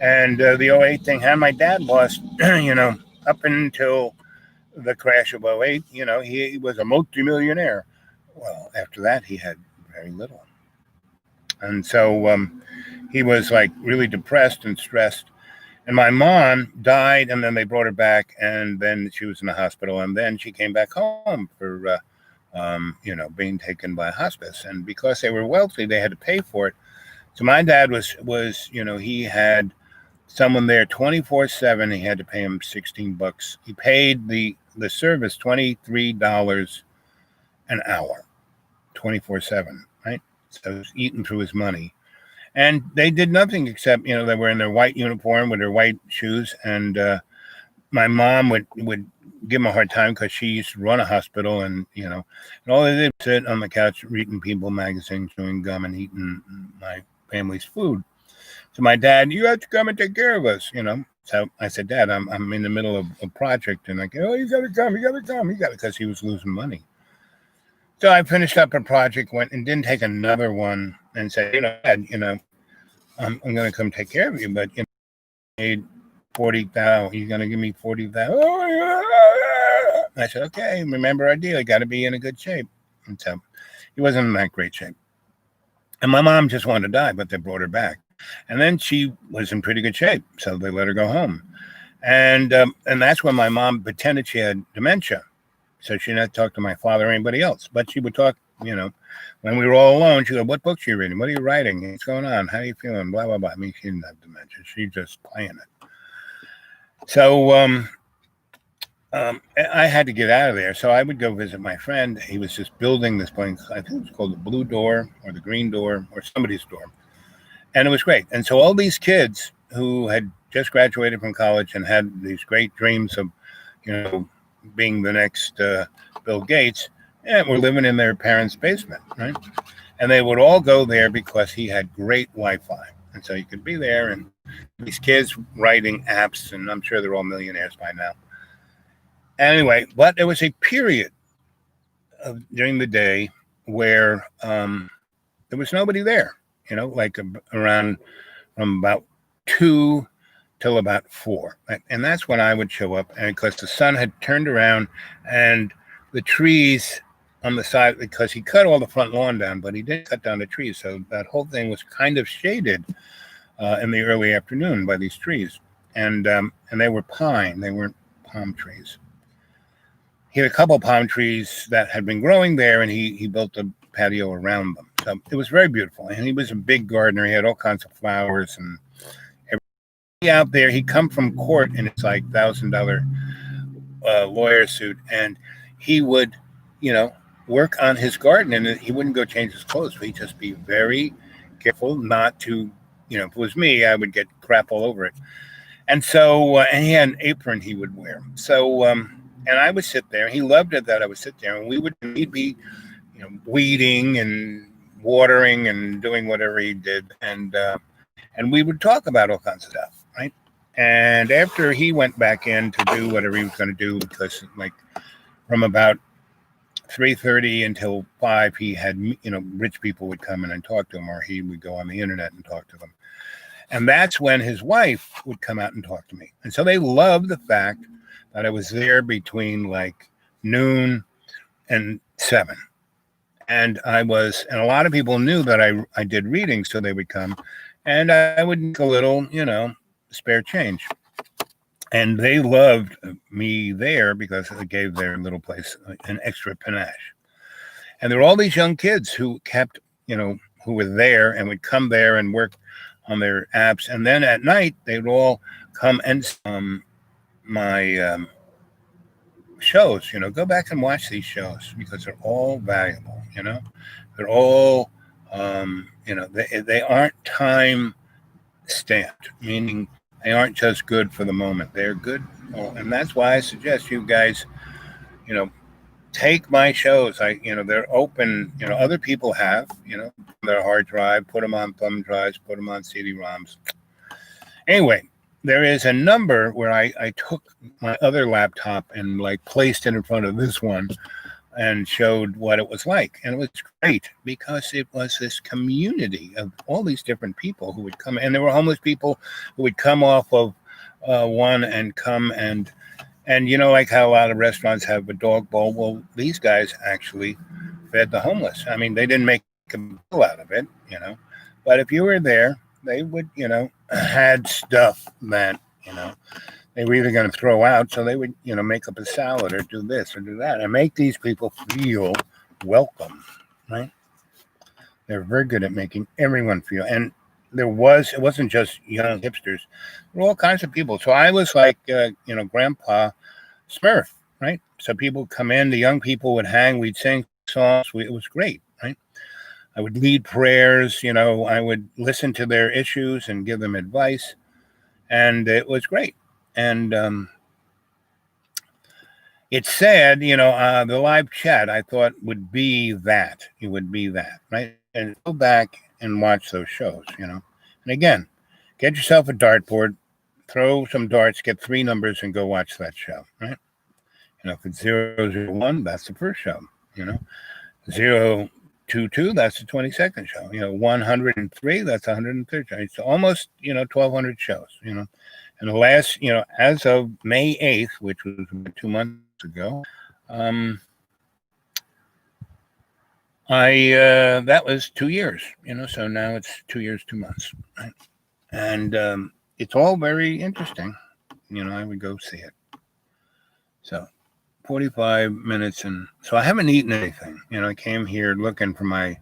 And the 08 thing had my dad lost, up until the crash of 08, he was a multimillionaire. Well, after that, he had very little, and so he was really depressed and stressed. And my mom died, and then they brought her back, and then she was in the hospital, and then she came back home for, being taken by hospice. And because they were wealthy, they had to pay for it. So my dad was he had someone there 24/7. He had to pay him $16. He paid the service $23 an hour, 24/7, right? So it was eating through his money. And they did nothing except, they were in their white uniform with their white shoes. And my mom would give them a hard time because she used to run a hospital, and, and all they did was sit on the couch reading People magazine, chewing gum, and eating my family's food. So my dad, you have to come and take care of us, So I said, Dad, I'm in the middle of a project. And I go, oh, you got to come, because he was losing money. So I finished up a project, went and didn't take another one, and said, Dad, I'm going to come take care of you, but I made $40,000. You're going to give me $40,000. I said, okay. Remember our deal. You got to be in a good shape. And so he wasn't in that great shape. And my mom just wanted to die, but they brought her back. And then she was in pretty good shape, so they let her go home. And that's when my mom pretended she had dementia. So she didn't talk to my father or anybody else, but she would talk when we were all alone, she go, "What books are you reading? What are you writing? What's going on? How are you feeling? Blah blah blah." I mean, she didn't have dementia; she just playing it. So I had to get out of there. So I would go visit my friend. He was just building this place. I think it was called the Blue Door or the Green Door or somebody's door, and it was great. And so all these kids who had just graduated from college and had these great dreams of, being the next Bill Gates, and were living in their parents' basement, right? And they would all go there because he had great Wi-Fi, and so you could be there. And these kids writing apps, and I'm sure they're all millionaires by now. Anyway, but there was a period during the day where there was nobody there. Like around from about 2 till about 4, and that's when I would show up, and because the sun had turned around, and the trees on the side, because he cut all the front lawn down, but he didn't cut down the trees, so that whole thing was kind of shaded in the early afternoon by these trees, and they were pine, they weren't palm trees. He had a couple of palm trees that had been growing there, and he built a patio around them. So it was very beautiful, and he was a big gardener. He had all kinds of flowers and everything out there. He'd come from court in his like $1,000 lawyer suit, and he would, work on his garden, and he wouldn't go change his clothes. He'd just be very careful not to, if it was me, I would get crap all over it. And so, and he had an apron he would wear. So, and I would sit there. He loved it that I would sit there, and he'd be, weeding and watering and doing whatever he did, and we would talk about all kinds of stuff, right? And after he went back in to do whatever he was going to do, because like from about 3:30 until 5, he had, rich people would come in and talk to him, or he would go on the internet and talk to them. And that's when his wife would come out and talk to me. And so they loved the fact that I was there between like noon and 7. And a lot of people knew that I did readings, so they would come, and I would make a little, spare change. And they loved me there because it gave their little place an extra panache. And there were all these young kids who kept, who were there and would come there and work on their apps. And then at night, they would all come and my shows, go back and watch these shows because they're all valuable, they're all, they aren't time stamped, meaning they aren't just good for the moment. They're good. And that's why I suggest you guys, take my shows. They're open, other people have, their hard drive, put them on thumb drives, put them on CD-ROMs. Anyway, there is a number where I took my other laptop and like placed it in front of this one and showed what it was like. And it was great because it was this community of all these different people who would come. And there were homeless people who would come off of one and come and like how a lot of restaurants have a dog bowl. Well, these guys actually fed the homeless. I mean, they didn't make a bill out of it, but if you were there, they would, had stuff that, they were either going to throw out, so they would, make up a salad or do this or do that and make these people feel welcome, right? They're very good at making everyone feel. And it wasn't just young hipsters. There were all kinds of people. So I was like, Grandpa Smurf, right? So people would come in, the young people would hang, we'd sing songs. It was great, right? I would lead prayers, I would listen to their issues and give them advice. And it was great. And it's sad, the live chat I thought would be that. It would be that, right? And go back and watch those shows, And again, get yourself a dartboard, throw some darts, get 3 numbers, and go watch that show, right? If it's 001, that's the first show, 022, that's the 22nd show, 103, that's 103. It's almost, 1,200 shows, And the last, as of May 8th, which was 2 months ago, that was 2 years, so now it's 2 years, 2 months, right? And it's all very interesting. I would go see it. So 45 minutes, and so I haven't eaten anything. I came here looking for my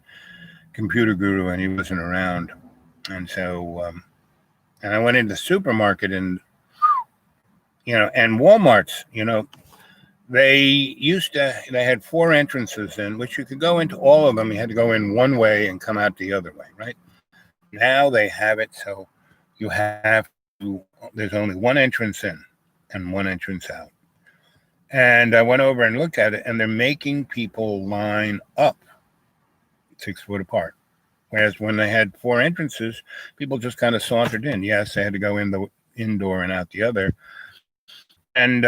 computer guru, and he wasn't around. And so, and I went into the supermarket, and and Walmart's, they had 4 entrances in, which you could go into all of them. You had to go in one way and come out the other way, right? Now they have it so you have to, there's only one entrance in and one entrance out. And I went over and looked at it, and they're making people line up 6 foot apart. Whereas when they had 4 entrances, people just kind of sauntered in. Yes, they had to go in the indoor and out the other. And,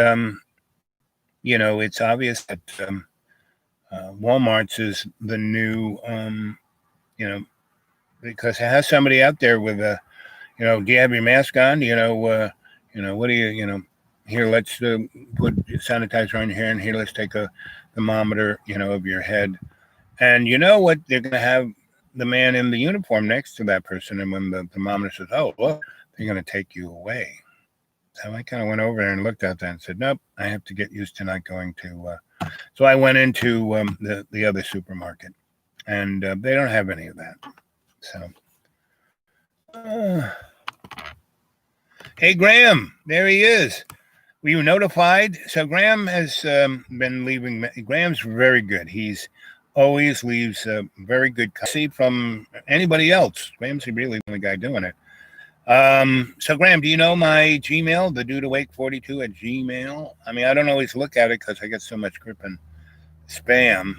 it's obvious that Walmart's is the new, because it has somebody out there with a, do you have your mask on? What do you, here, let's put sanitizer on your hair, and here, let's take a thermometer, of your head. And you know what? They're going to have the man in the uniform next to that person. And when the thermometer says, oh, look, they're going to take you away. So I kind of went over there and looked at that and said, nope, I have to get used to not going to. So I went into the other supermarket, and they don't have any of that. So, hey, Graham, there he is. Were you notified? So Graham has been leaving. Graham's very good. He's always leaves very good copy from anybody else. Graham's really the guy doing it. So Graham, do you know my Gmail, the dude awake 42 at Gmail? I mean, I don't always look at it because I get so much gripping spam.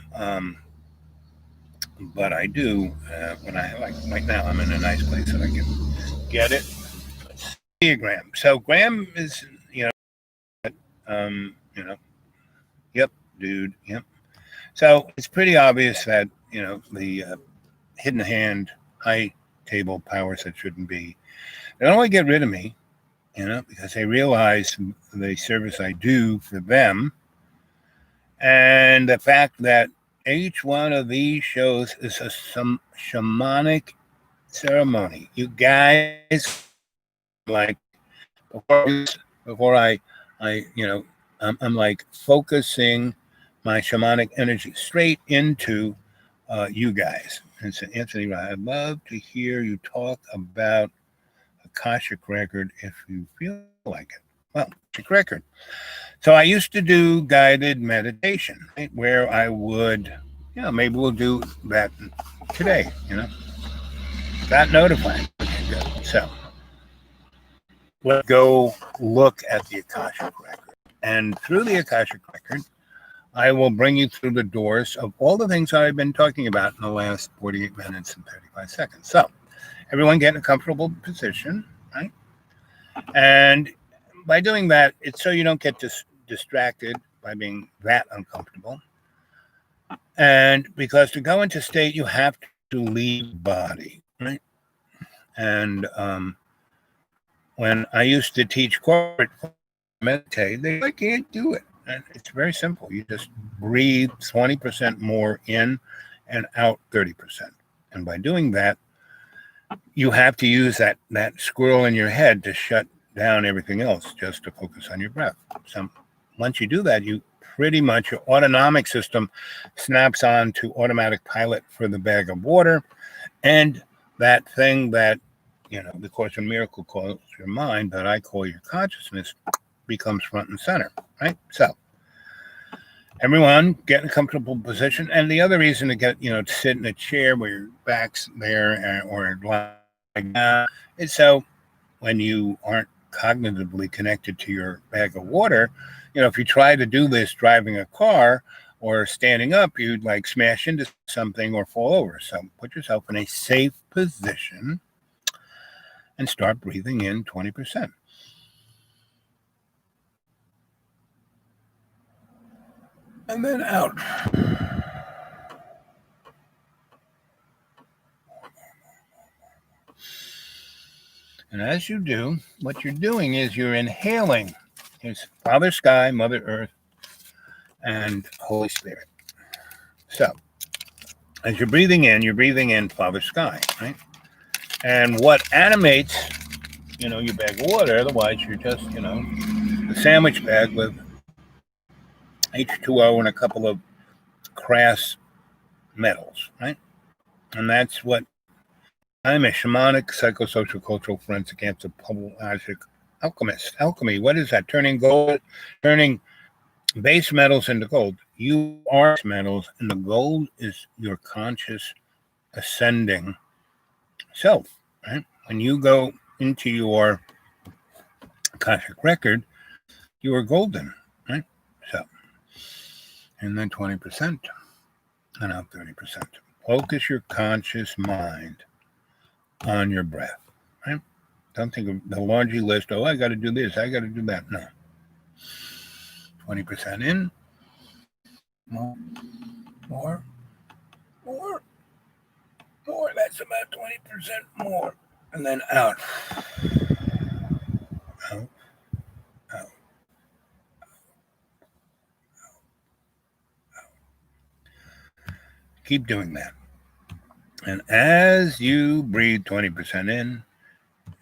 But I do when I like right now. I'm in a nice place that I can get it. Let's see, Graham. So Graham is, yep, dude, yep. So it's pretty obvious that the hidden hand, high table powers that shouldn't be. They don't want to get rid of me, because they realize the service I do for them, and the fact that each one of these shows is some shamanic ceremony. You guys, like before I'm like focusing my shamanic energy straight into you guys. And so, Anthony, I'd love to hear you talk about Akashic Record if you feel like it. Well, Akashic Record. So I used to do guided meditation, right, where I would, maybe we'll do that today, Got notified. Okay, good. So let's go look at the Akashic Record. And through the Akashic Record, I will bring you through the doors of all the things I've been talking about in the last 48 minutes and 35 seconds. So everyone get in a comfortable position, right? And by doing that, it's so you don't get distracted by being that uncomfortable. And because to go into state, you have to leave body, right? And when I used to teach corporate meditate, they can't do it. And it's very simple. You just breathe 20% more in and out 30%. And by doing that, you have to use that squirrel in your head to shut down everything else just to focus on your breath. So once you do that, you pretty much, your autonomic system snaps on to automatic pilot for the bag of water. And that thing that, the Course in Miracles calls your mind, that I call your consciousness, becomes front and center, right? So everyone get in a comfortable position. And the other reason to get, to sit in a chair where your back's there or like that is so when you aren't cognitively connected to your bag of water, if you try to do this driving a car or standing up, you'd like smash into something or fall over. So put yourself in a safe position and start breathing in 20%. And then out. And as you do, what you're doing is you're inhaling. Here's Father Sky, Mother Earth, and Holy Spirit. So as you're breathing in Father Sky, right? And what animates, your bag of water, otherwise you're just, a sandwich bag with H2O and a couple of crass metals, right? And that's what I'm a shamanic, psychosocial, cultural, forensic, anthropologic alchemist. Alchemy, what is that? Turning base metals into gold. You are metals, and the gold is your conscious ascending self, right? When you go into your Akashic record, you are golden, right? So, and then 20%, and out 30%. Focus your conscious mind on your breath, right? Don't think of the laundry list. Oh, I got to do this. I got to do that. No. 20% in. More. More. More. More. That's about 20% more. And then out. Out. Out. Keep doing that. And as you breathe 20% in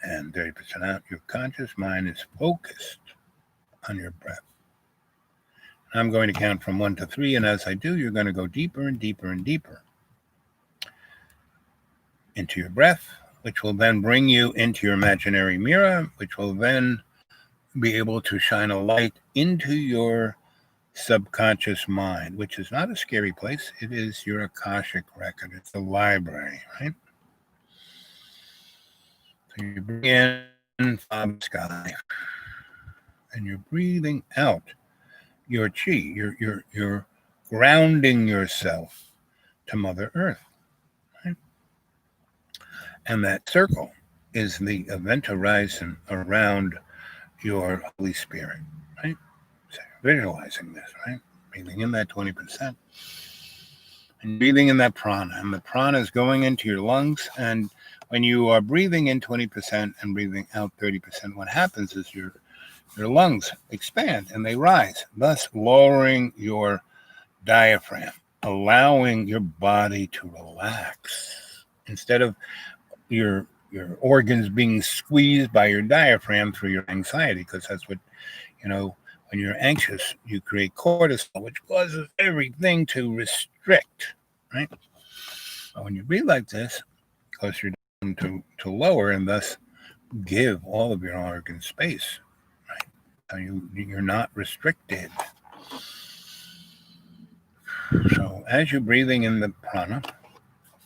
and 30% out, your conscious mind is focused on your breath. I'm going to count from 1 to 3, and as I do, you're going to go deeper and deeper and deeper into your breath, which will then bring you into your imaginary mirror, which will then be able to shine a light into your subconscious mind, which is not a scary place. It is your Akashic record. It's a library, right? So you bring in Father Sky, and you're breathing out your chi. You're grounding yourself to Mother Earth, right? And that circle is the event horizon around your Holy Spirit, right? So visualizing this, right? Breathing in that 20%. And breathing in that prana. And the prana is going into your lungs. And when you are breathing in 20% and breathing out 30%, what happens is your lungs expand and they rise, thus lowering your diaphragm, allowing your body to relax. Instead of your organs being squeezed by your diaphragm through your anxiety, because that's what, when you're anxious, you create cortisol, which causes everything to restrict, right? But when you breathe like this, it causes your diaphragm to lower and thus give all of your organs space, right? So you're not restricted. So as you're breathing in the prana,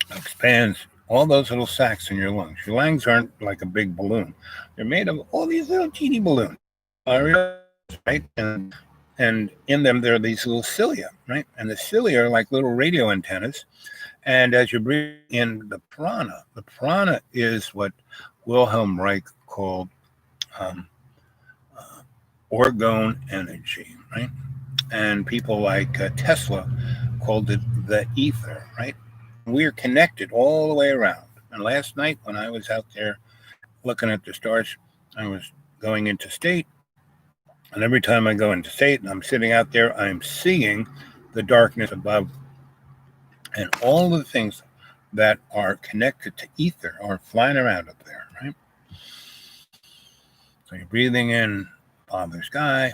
it expands all those little sacs in your lungs. Your lungs aren't like a big balloon. They're made of all these little teeny balloons, right? And in them, there are these little cilia, right? And the cilia are like little radio antennas. And as you breathe in the prana is what Wilhelm Reich called orgone energy, right? And people like Tesla called it the ether, right? We're connected all the way around. And last night when I was out there looking at the stars, I was going into state. And every time I go into state and I'm sitting out there, I'm seeing the darkness above. And all the things that are connected to ether are flying around up there, right? So you're breathing in Father Sky,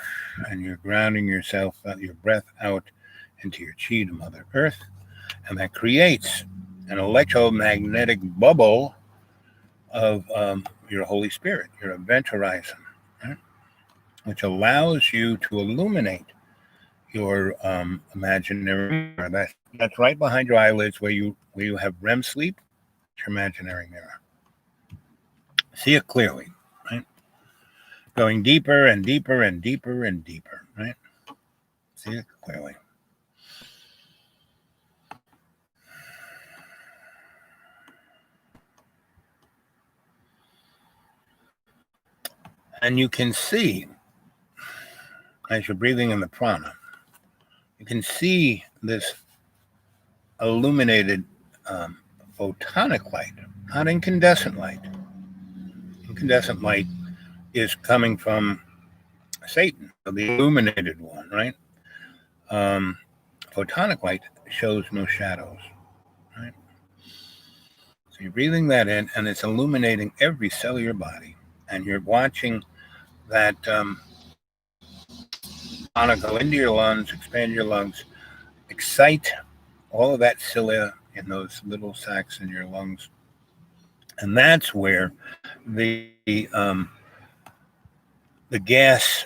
and you're grounding yourself, your breath out into your chi to Mother Earth. And that creates an electromagnetic bubble of your Holy Spirit, your event horizon, right? Which allows you to illuminate your imaginary mirror. That's right behind your eyelids where you have REM sleep. It's your imaginary mirror. See it clearly, right? Going deeper and deeper and deeper and deeper, right? See it clearly. And you can see, as you're breathing in the prana, you can see this illuminated photonic light, not incandescent light. Incandescent light is coming from Satan, the illuminated one, right? Photonic light shows no shadows, right? So you're breathing that in, and it's illuminating every cell of your body, and you're watching that prana go into your lungs, expand your lungs, excite all of that cilia in those little sacs in your lungs. And that's where the gas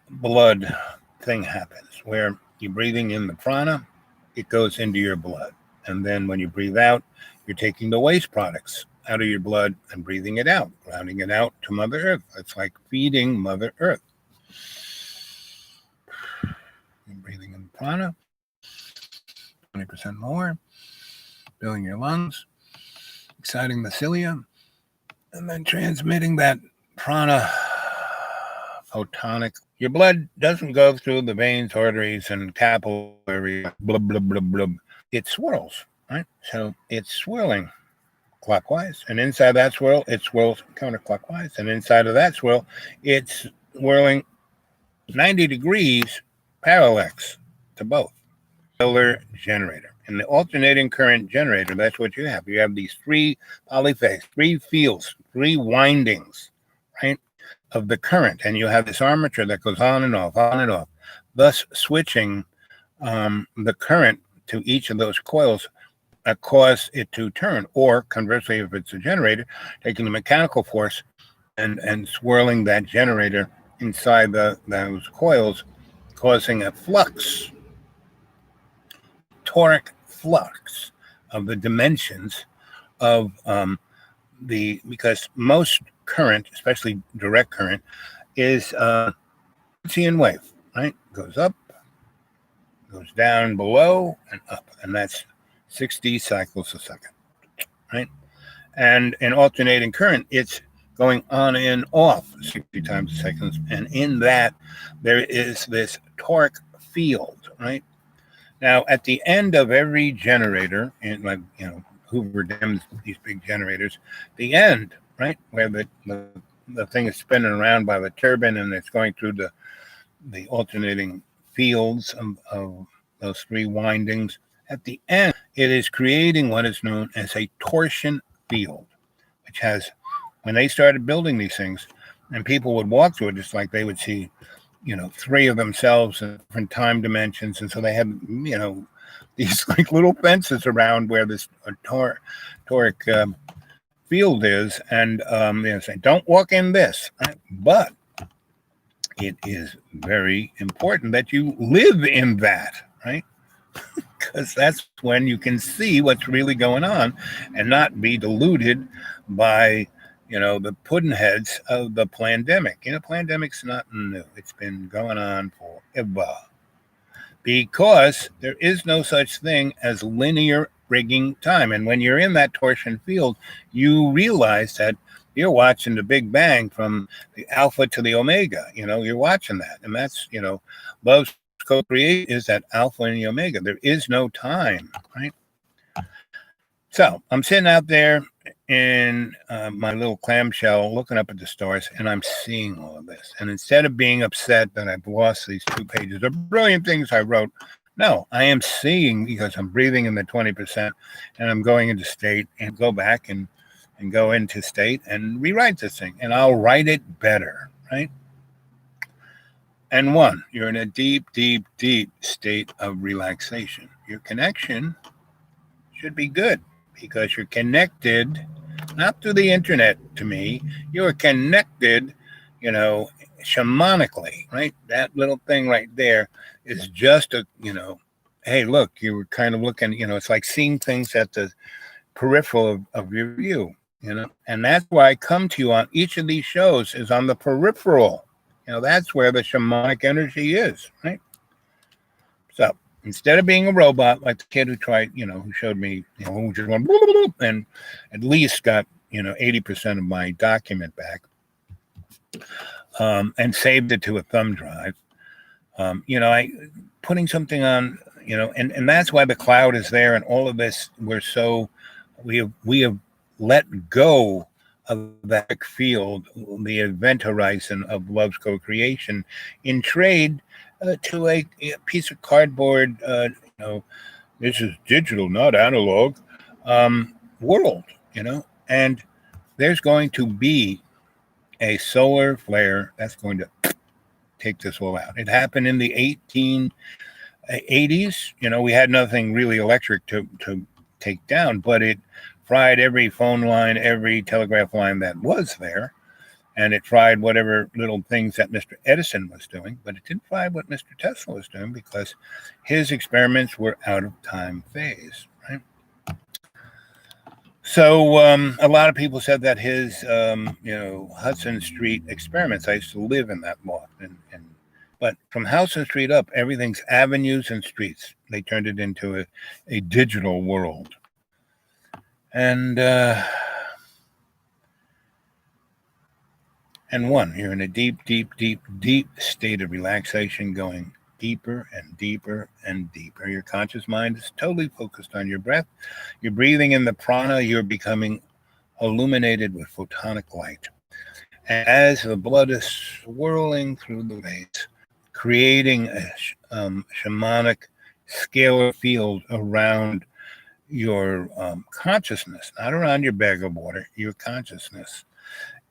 blood thing happens, where you're breathing in the prana, it goes into your blood. And then when you breathe out, you're taking the waste products out of your blood and breathing it out, grounding it out to Mother Earth. It's like feeding Mother Earth. You're breathing in the prana, 20% more, filling your lungs, exciting the cilia, and then transmitting that prana photonic. Your blood doesn't go through the veins, arteries, and capillaries, blub, blub, blub, blub. It swirls, right? So it's swirling clockwise, and inside that swirl, it swirls counterclockwise, and inside of that swirl, it's whirling 90 degrees parallax to both. Solar generator. In the alternating current generator, that's what you have. You have these three polyphase, three fields, three windings, right, of the current, and you have this armature that goes on and off, thus switching the current to each of those coils that cause it to turn, or conversely, if it's a generator, taking the mechanical force and swirling that generator inside those coils, causing a flux, toric flux of the dimensions of because most current, especially direct current, is Hertzian wave, right? Goes up, goes down below, and up, and that's 60 cycles a second, right? And in alternating current, it's going on and off 60 times a second, and in that there is this toric field, right? Now, at the end of every generator, in like Hoover Dams, these big generators, the end, right, where the thing is spinning around by the turbine and it's going through the alternating fields of those three windings. At the end, it is creating what is known as a torsion field, which has, when they started building these things, and people would walk through it, it's like they would see, three of themselves in different time dimensions. And so they had, these like little fences around where this toric field is. And they say, don't walk in this. Right? But it is very important that you live in that, right? Because that's when you can see what's really going on and not be deluded by the pudding heads of the pandemic. Pandemic's not new. It's been going on forever. Because there is no such thing as linear rigging time. And when you're in that torsion field, you realize that you're watching the Big Bang from the alpha to the omega. You're watching that. And that's, love's co-create is that alpha and the omega. There is no time, right? So I'm sitting out there in my little clamshell looking up at the stars, and I'm seeing all of this. And instead of being upset that I've lost these 2 pages of brilliant things I wrote, no, I am seeing, because I'm breathing in the 20% and I'm going into state and go back and go into state and rewrite this thing, and I'll write it better, right? And one, you're in a deep, deep, deep state of relaxation. Your connection should be good, because you're connected, not through the internet to me, you're connected, shamanically, right? That little thing right there is just hey, look, you were kind of looking, it's like seeing things at the peripheral of your view, and that's why I come to you on each of these shows is on the peripheral. That's where the shamanic energy is, right? So, instead of being a robot like the kid who tried, who showed me, who just went and at least got, 80% of my document back, and saved it to a thumb drive. I putting something on, and that's why the cloud is there, and all of this. We have let go of that field, the event horizon of love's co-creation, in trade to a piece of cardboard, this is digital, not analog, world, and there's going to be a solar flare that's going to take this all out. It happened in the 1880s. We had nothing really electric to take down, but it fried every phone line, every telegraph line that was there. And it fried whatever little things that Mr. Edison was doing, but it didn't fry what Mr. Tesla was doing because his experiments were out of time phase, right? So a lot of people said that his, Hudson Street experiments, I used to live in that loft, but from Hudson Street up, everything's avenues and streets. They turned it into a digital world. And you're in a deep, deep, deep, deep state of relaxation, going deeper and deeper and deeper. Your conscious mind is totally focused on your breath. You're breathing in the prana. You're becoming illuminated with photonic light. And as the blood is swirling through the veins, creating a shamanic scalar field around your consciousness, not around your bag of water, your consciousness.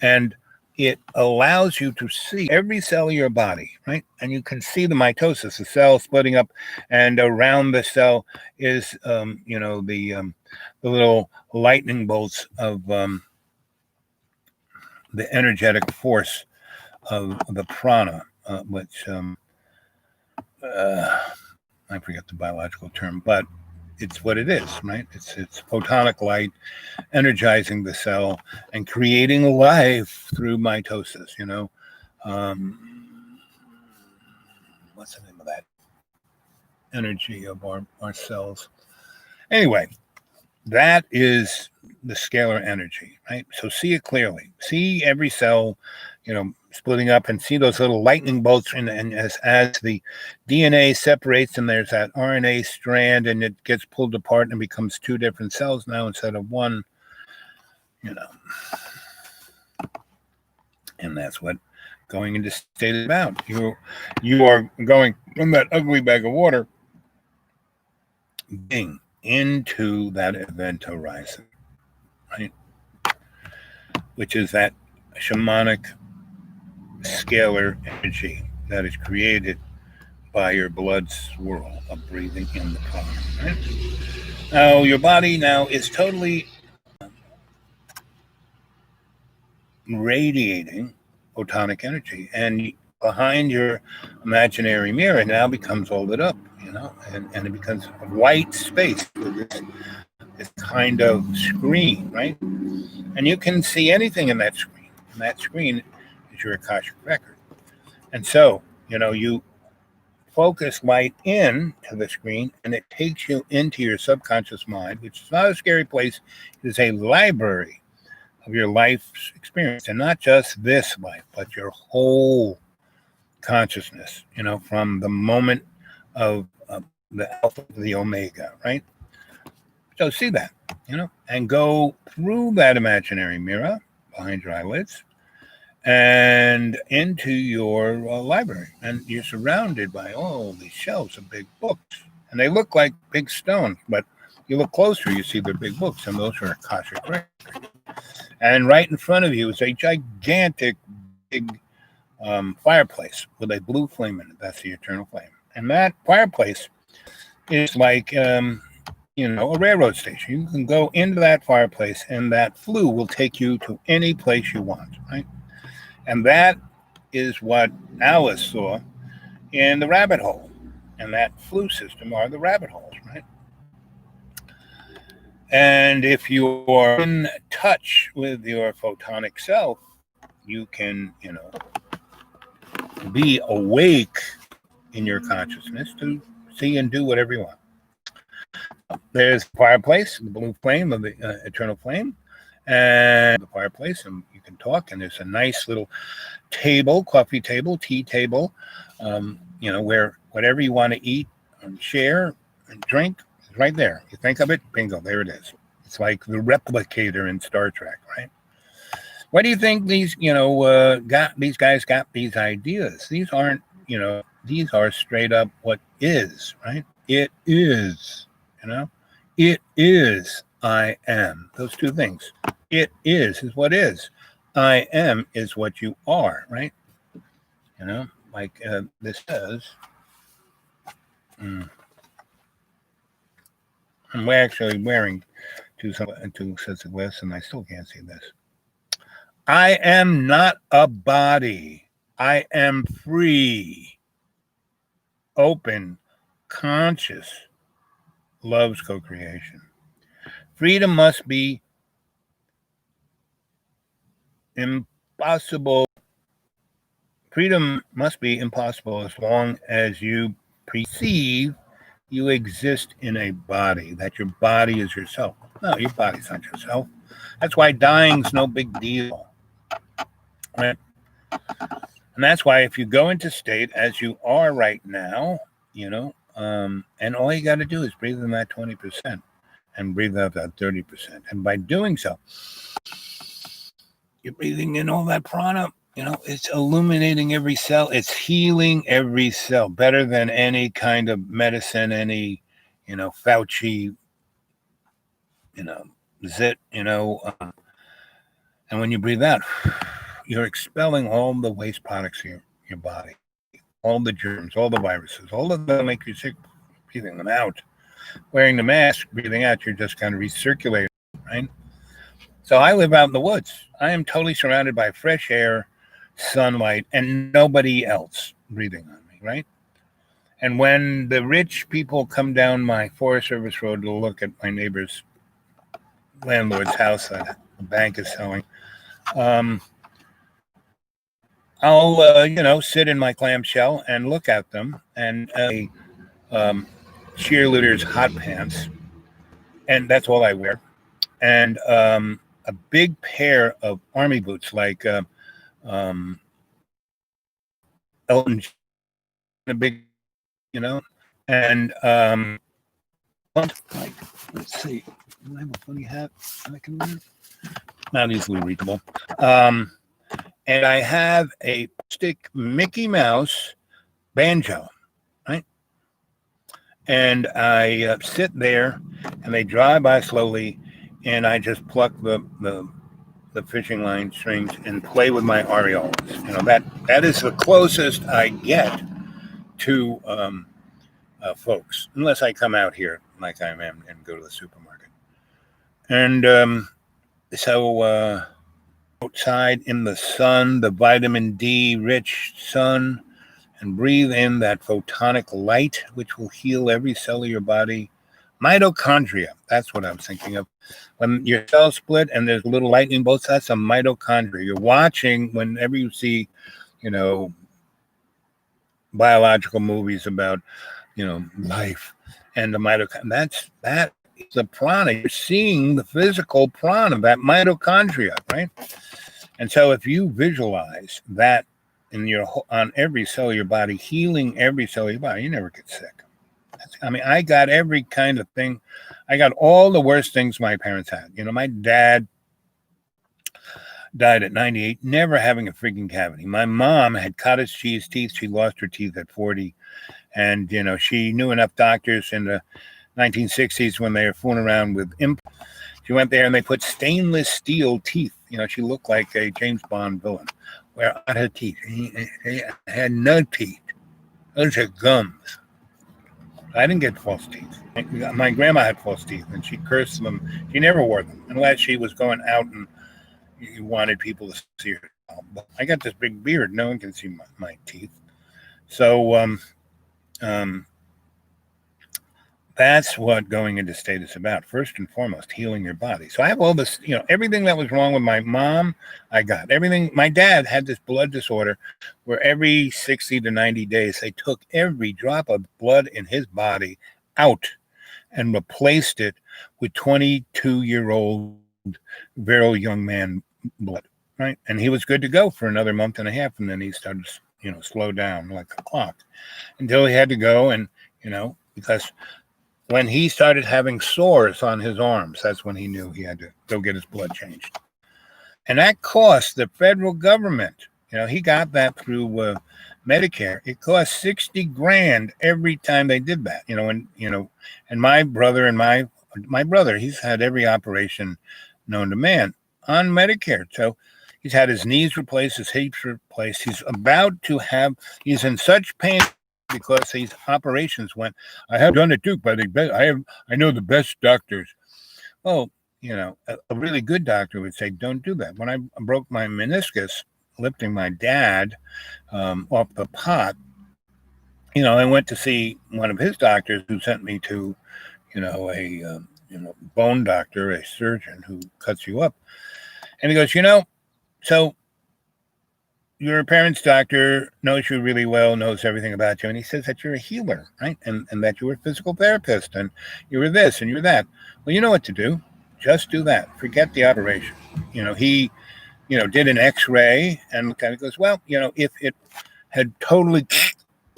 And it allows you to see every cell of your body, right? And you can see the mitosis, the cell splitting up, and around the cell is, the little lightning bolts of the energetic force of the prana, which I forget the biological term, but it's what it is, right? It's photonic light energizing the cell and creating life through mitosis, what's the name of that energy of our cells? Anyway, that is the scalar energy, right? So see it clearly. See every cell, splitting up, and see those little lightning bolts. And as the DNA separates and there's that RNA strand and it gets pulled apart and becomes two different cells now instead of one, And that's what going into state is about. You are going from that ugly bag of water being into that event horizon, right? Which is that shamanic scalar energy that is created by your blood swirl of breathing in the prana, right? Now, your body now is totally radiating photonic energy, and behind your imaginary mirror it now becomes all lit up, and it becomes a white space with this kind of screen, right? And you can see anything in that screen. And that screen is your Akashic record. And so, you focus light in to the screen and it takes you into your subconscious mind, which is not a scary place. It is a library of your life's experience, and not just this life, but your whole consciousness, from the moment of the alpha to the omega, right? So see that, and go through that imaginary mirror behind your eyelids and into your library. And you're surrounded by all these shelves of big books. And they look like big stones, but you look closer, you see they're big books, and those are Akashic records. And right in front of you is a gigantic, big fireplace with a blue flame in it. That's the eternal flame. And that fireplace is like, a railroad station. You can go into that fireplace, and that flue will take you to any place you want, right? And that is what Alice saw in the rabbit hole. And that flue system are the rabbit holes, right? And if you are in touch with your photonic self, you can, be awake in your consciousness to see and do whatever you want. There's the fireplace, the blue flame of the eternal flame, and the fireplace, and you can talk. And there's a nice little table, coffee table, tea table, where whatever you want to eat and share and drink is right there. You think of it, bingo, there it is. It's like the replicator in Star Trek, right? Why do you think these, these guys got these ideas? These aren't, these are straight up what is, right? It is, it is, I am. Those two things. It is what is. I am is what you are, right? like this says. I'm actually wearing two sets of glasses, and I still can't see this. I am not a body. I am free, open, conscious, loves co-creation. Freedom must be impossible. Freedom must be impossible as long as you perceive you exist in a body, that your body is yourself. No, your body's not yourself. That's why dying's no big deal. Right? And that's why if you go into state as you are right now, and all you got to do is breathe in that 20% and breathe out that 30%. And by doing so, you're breathing in all that prana. It's illuminating every cell. It's healing every cell better than any kind of medicine, any, Fauci, zit, and when you breathe out, you're expelling all the waste products in your body, all the germs, all the viruses, all of them that make you sick, breathing them out. Wearing the mask, breathing out, you're just kind of recirculating, right? So I live out in the woods. I am totally surrounded by fresh air, sunlight, and nobody else breathing on me, right? And when the rich people come down my Forest Service road to look at my neighbor's landlord's house that the bank is selling, I'll, sit in my clamshell and look at them and cheerleader's hot pants, and that's all I wear, and a big pair of army boots like Elton John, a big, and like, let's see, do I have a funny hat I can wear? Not easily reachable. And I have a stick Mickey Mouse banjo, right? And I sit there, and they drive by slowly, and I just pluck the fishing line strings and play with my areolas. That is the closest I get to folks, unless I come out here like I am and go to the supermarket. And so outside in the sun, the vitamin D rich sun, and breathe in that photonic light, which will heal every cell of your body. Mitochondria, that's what I'm thinking of. When your cells split and there's a little lightning bolts, that's a mitochondria. You're watching whenever you see, biological movies about, life and the mitochondria. That is the prana. You're seeing the physical prana, that mitochondria, right? And so if you visualize that on every cell of your body, healing every cell of your body, you never get sick. I got every kind of thing. I got all the worst things my parents had. My dad died at 98, never having a freaking cavity. My mom had cottage cheese teeth. She lost her teeth at 40. And, she knew enough doctors in the 1960s when they were fooling around with implants. She went there and they put stainless steel teeth. She looked like a James Bond villain. Where on her teeth, she had no teeth. Those are gums. I didn't get false teeth. My grandma had false teeth, and she cursed them. She never wore them unless she was going out and you wanted people to see her. But I got this big beard. No one can see my teeth. So that's what going into state is about. First and foremost, healing your body. So I have all this, everything that was wrong with my mom, I got. Everything. My dad had this blood disorder where every 60 to 90 days, they took every drop of blood in his body out and replaced it with 22-year-old virile young man blood, right? And he was good to go for another month and a half. And then he started, slow down like a clock until he had to go and, because when he started having sores on his arms, that's when he knew he had to go get his blood changed. And that cost the federal government, he got that through Medicare. It cost $60,000 every time they did that, and my brother and my brother, he's had every operation known to man on Medicare. So, He's had his knees replaced, his hips replaced. He's in such pain because these operations went. I have done it too, but I know the best doctors. Well, a really good doctor would say, don't do that. When I broke my meniscus lifting my dad off the pot, I went to see one of his doctors who sent me to, a bone doctor, a surgeon who cuts you up. And he goes, so your parents' doctor knows you really well, knows everything about you, and he says that you're a healer, right? And that you were a physical therapist, and you were this and you're that. Well, you know what to do. Just do that. Forget the operation. He, did an X-ray and kind of goes, well, if it had totally,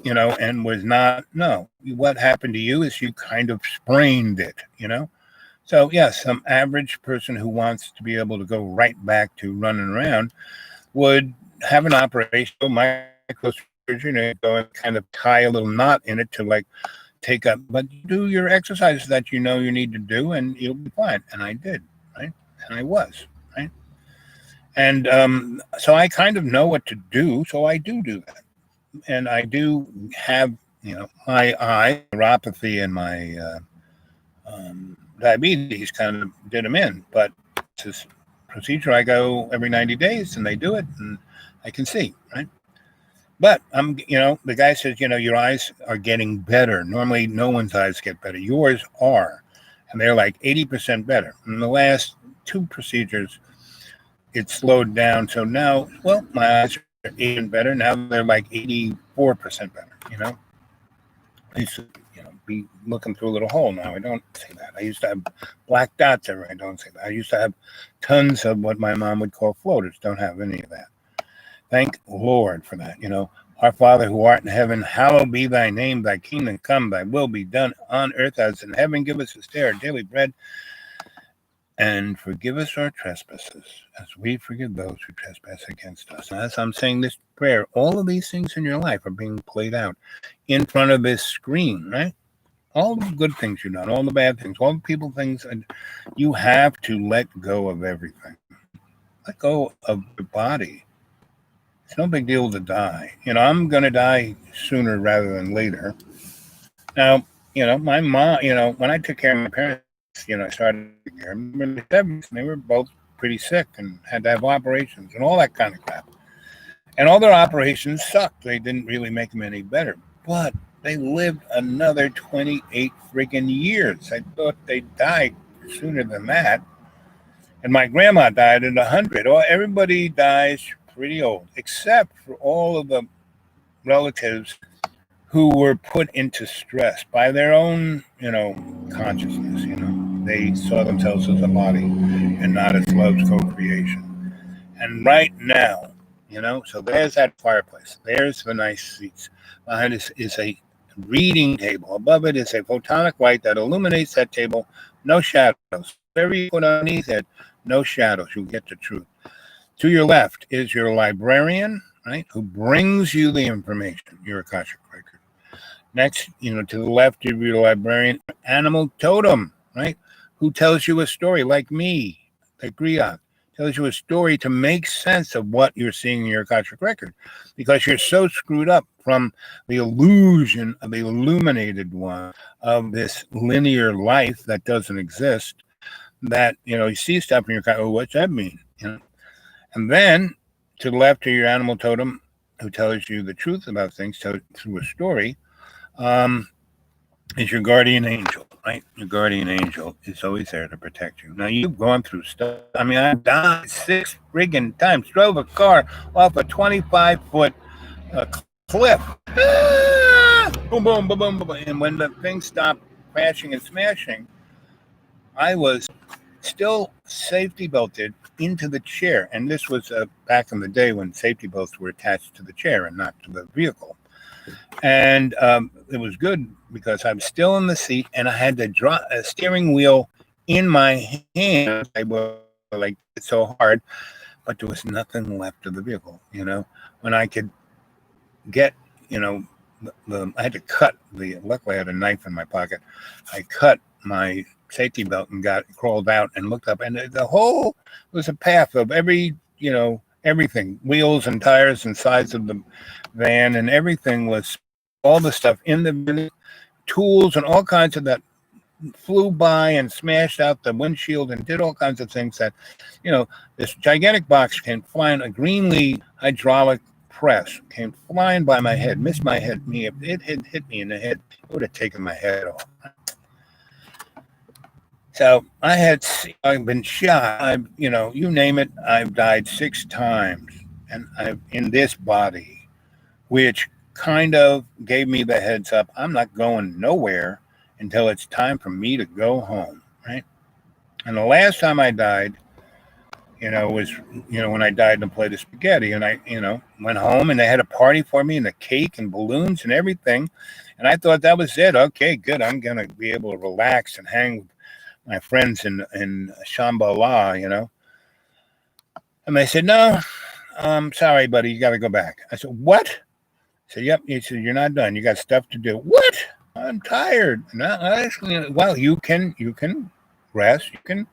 and was not, no, what happened to you is you kind of sprained it, So, yes, some average person who wants to be able to go right back to running around would have an operation, microsurgery, go and kind of tie a little knot in it to take up, but do your exercises that you need to do, and you'll be fine. And I did, right? And I was, right? And so I kind of know what to do, so I do that. And I do have, my eye neuropathy and my diabetes kind of did them in, but this procedure I go every 90 days and they do it and I can see, right? But the guy says, your eyes are getting better. Normally no one's eyes get better. Yours are, and they're like 80% better. In the last 2 procedures, it slowed down. So now, my eyes are even better. Now they're like 84% better, I used to, be looking through a little hole. Now I don't say that. I used to have black dots everywhere. I don't say that. I used to have tons of what my mom would call floaters. Don't have any of that. Thank Lord for that. Our Father who art in heaven, hallowed be thy name, thy kingdom come, thy will be done on earth as in heaven. Give us this day our daily bread, and forgive us our trespasses as we forgive those who trespass against us. And as I'm saying this prayer, all of these things in your life are being played out in front of this screen, right? All the good things you've done, all the bad things, all the people things, and you have to let go of everything. Let go of your body. It's no big deal to die. I'm going to die sooner rather than later. Now, my mom, when I took care of my parents, I started taking care of them in the 70s, and they were both pretty sick and had to have operations and all that kind of crap. And all their operations sucked. They didn't really make them any better. But they lived another 28 friggin' years. I thought they died sooner than that. And my grandma died at 100. Everybody dies pretty old, except for all of the relatives who were put into stress by their own, consciousness. They saw themselves as a body and not as love's co-creation. And right now, so there's that fireplace. There's the nice seats. Behind us is a reading table. Above it is a photonic light that illuminates that table. No shadows. Whatever you put underneath it, no shadows. You'll get the truth. To your left is your librarian, right, who brings you the information, your Akashic record. Next, to the left of your librarian, animal totem, right, who tells you a story like me, like Griot, tells you a story to make sense of what you're seeing in your Akashic record, because you're so screwed up from the illusion of the illuminated one of this linear life that doesn't exist, that, you see stuff and you're kind of, oh, what's that mean? And then to the left of your animal totem, who tells you the truth about things through a story, is your guardian angel, right? Your guardian angel is always there to protect you. Now, you've gone through stuff. I mean, I died 6 friggin' times, drove a car off a 25-foot cliff. Boom, boom, boom, boom, boom. And when the thing stopped crashing and smashing, I was still safety belted into the chair. And this was back in the day when safety belts were attached to the chair and not to the vehicle. And it was good because I was still in the seat and I had the steering wheel in my hand. I was like, it's so hard, but there was nothing left of the vehicle, when I could get, I had to cut luckily I had a knife in my pocket. I cut my safety belt and crawled out and looked up, and the whole was a path of every everything, wheels and tires and sides of the van, and everything was all the stuff in the van, tools and all kinds of that flew by and smashed out the windshield and did all kinds of things that, this gigantic box came flying, a Greenlee hydraulic press came flying by my head, missed my head. If it had hit me in the head, it would have taken my head off. So I've been shot. You name it, I've died 6 times, and I'm in this body, which kind of gave me the heads up. I'm not going nowhere until it's time for me to go home, right? And the last time I died, was, when I died in a plate of spaghetti, and I, went home and they had a party for me and the cake and balloons and everything. And I thought that was it. Okay, good. I'm going to be able to relax and hang with my friends in Shambhala, And they said, no, sorry, buddy, you got to go back. I said, what? I said, yep. He said, you're not done. You got stuff to do. What? I'm tired. No, well, you can rest. You can,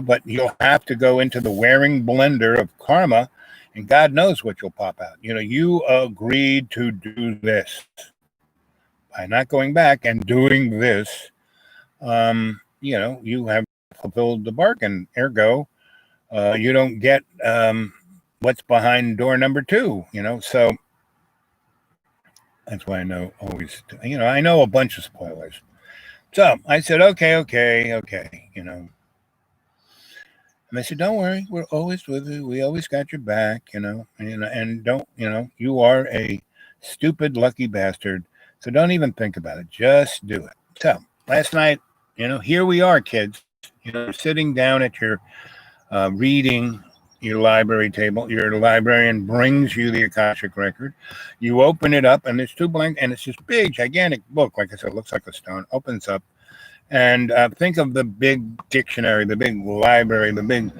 but you'll have to go into the wearing blender of karma, and God knows what you'll pop out. You agreed to do this. By not going back and doing this, you have fulfilled the bargain. Ergo, you don't get what's behind door number 2, so that's why I know always, I know a bunch of spoilers. So I said, okay, And they said, don't worry, we're always with you. We always got your back, and don't, you are a stupid, lucky bastard. So don't even think about it. Just do it. So last night, here we are, kids, sitting down at your reading your library table. Your librarian brings you the Akashic record. You open it up, and there's 2 blank, and it's this big, gigantic book. Like I said, it looks like a stone. Opens up, and think of the big dictionary, the big library, the big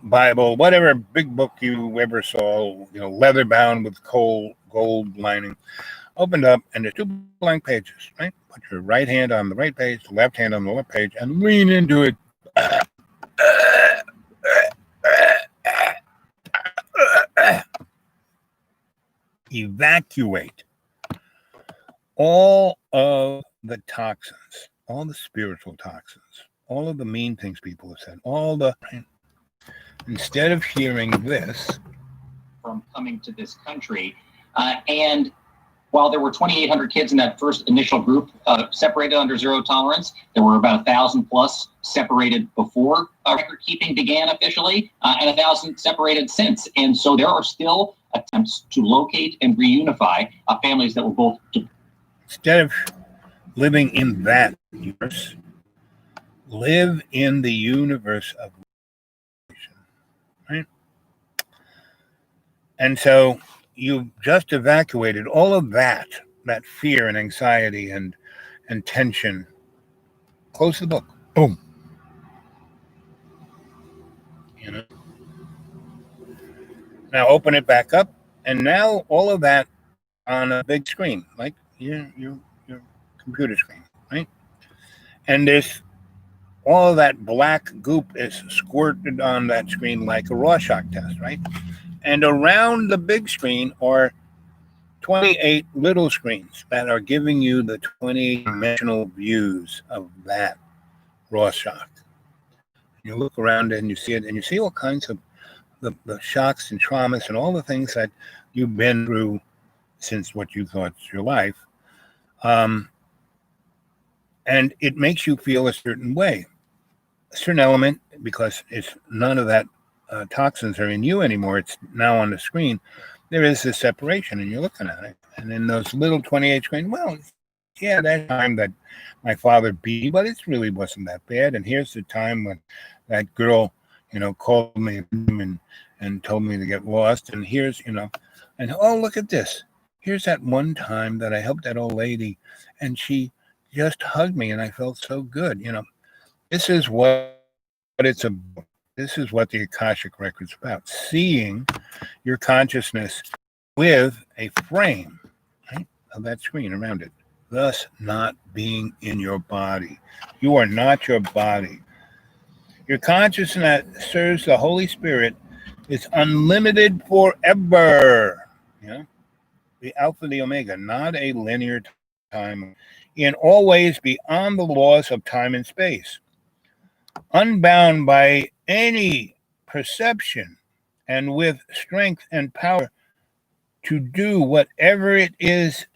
Bible, whatever big book you ever saw, leather bound with gold lining. Opened up, and there's 2 blank pages, right? Put your right hand on the right page, left hand on the left page, and lean into it. Evacuate all of the toxins, all the spiritual toxins, all of the mean things people have said, instead of hearing this. From coming to this country. And while there were 2,800 kids in that first initial group separated under zero tolerance, there were about 1,000 plus separated before record keeping began officially, and 1,000 separated since. And so there are still attempts to locate and reunify families that were both. Instead of living in that universe, live in the universe of right? And so you just evacuated all of that fear and anxiety and tension. Close the book. Boom. Now open it back up, and now all of that on a big screen, like your computer screen, right? And all of that black goop is squirted on that screen like a Rorschach test, right? And around the big screen are 28 little screens that are giving you the 20-dimensional views of that Rorschach. You look around and you see it, and you see all kinds of the shocks and traumas and all the things that you've been through since what you thought was your life. And it makes you feel a certain way, a certain element, because it's none of that toxins are in you anymore. It's now on the screen. There is this separation, and you're looking at it. And in those little 28 screens, well, yeah, that time that my father beat me, but it really wasn't that bad. And here's the time when that girl, called me and told me to get lost. And here's, and oh, look at this. Here's that one time that I helped that old lady, and she just hugged me, and I felt so good. This is what it's about. This is what the Akashic Record's about. Seeing your consciousness with a frame, right, of that screen around it. Thus, not being in your body. You are not your body. Your consciousness serves the Holy Spirit It's unlimited forever. Yeah. The Alpha, the Omega, not a linear time, in all ways beyond the laws of time and space, unbound by any perception, and with strength and power to do whatever it is,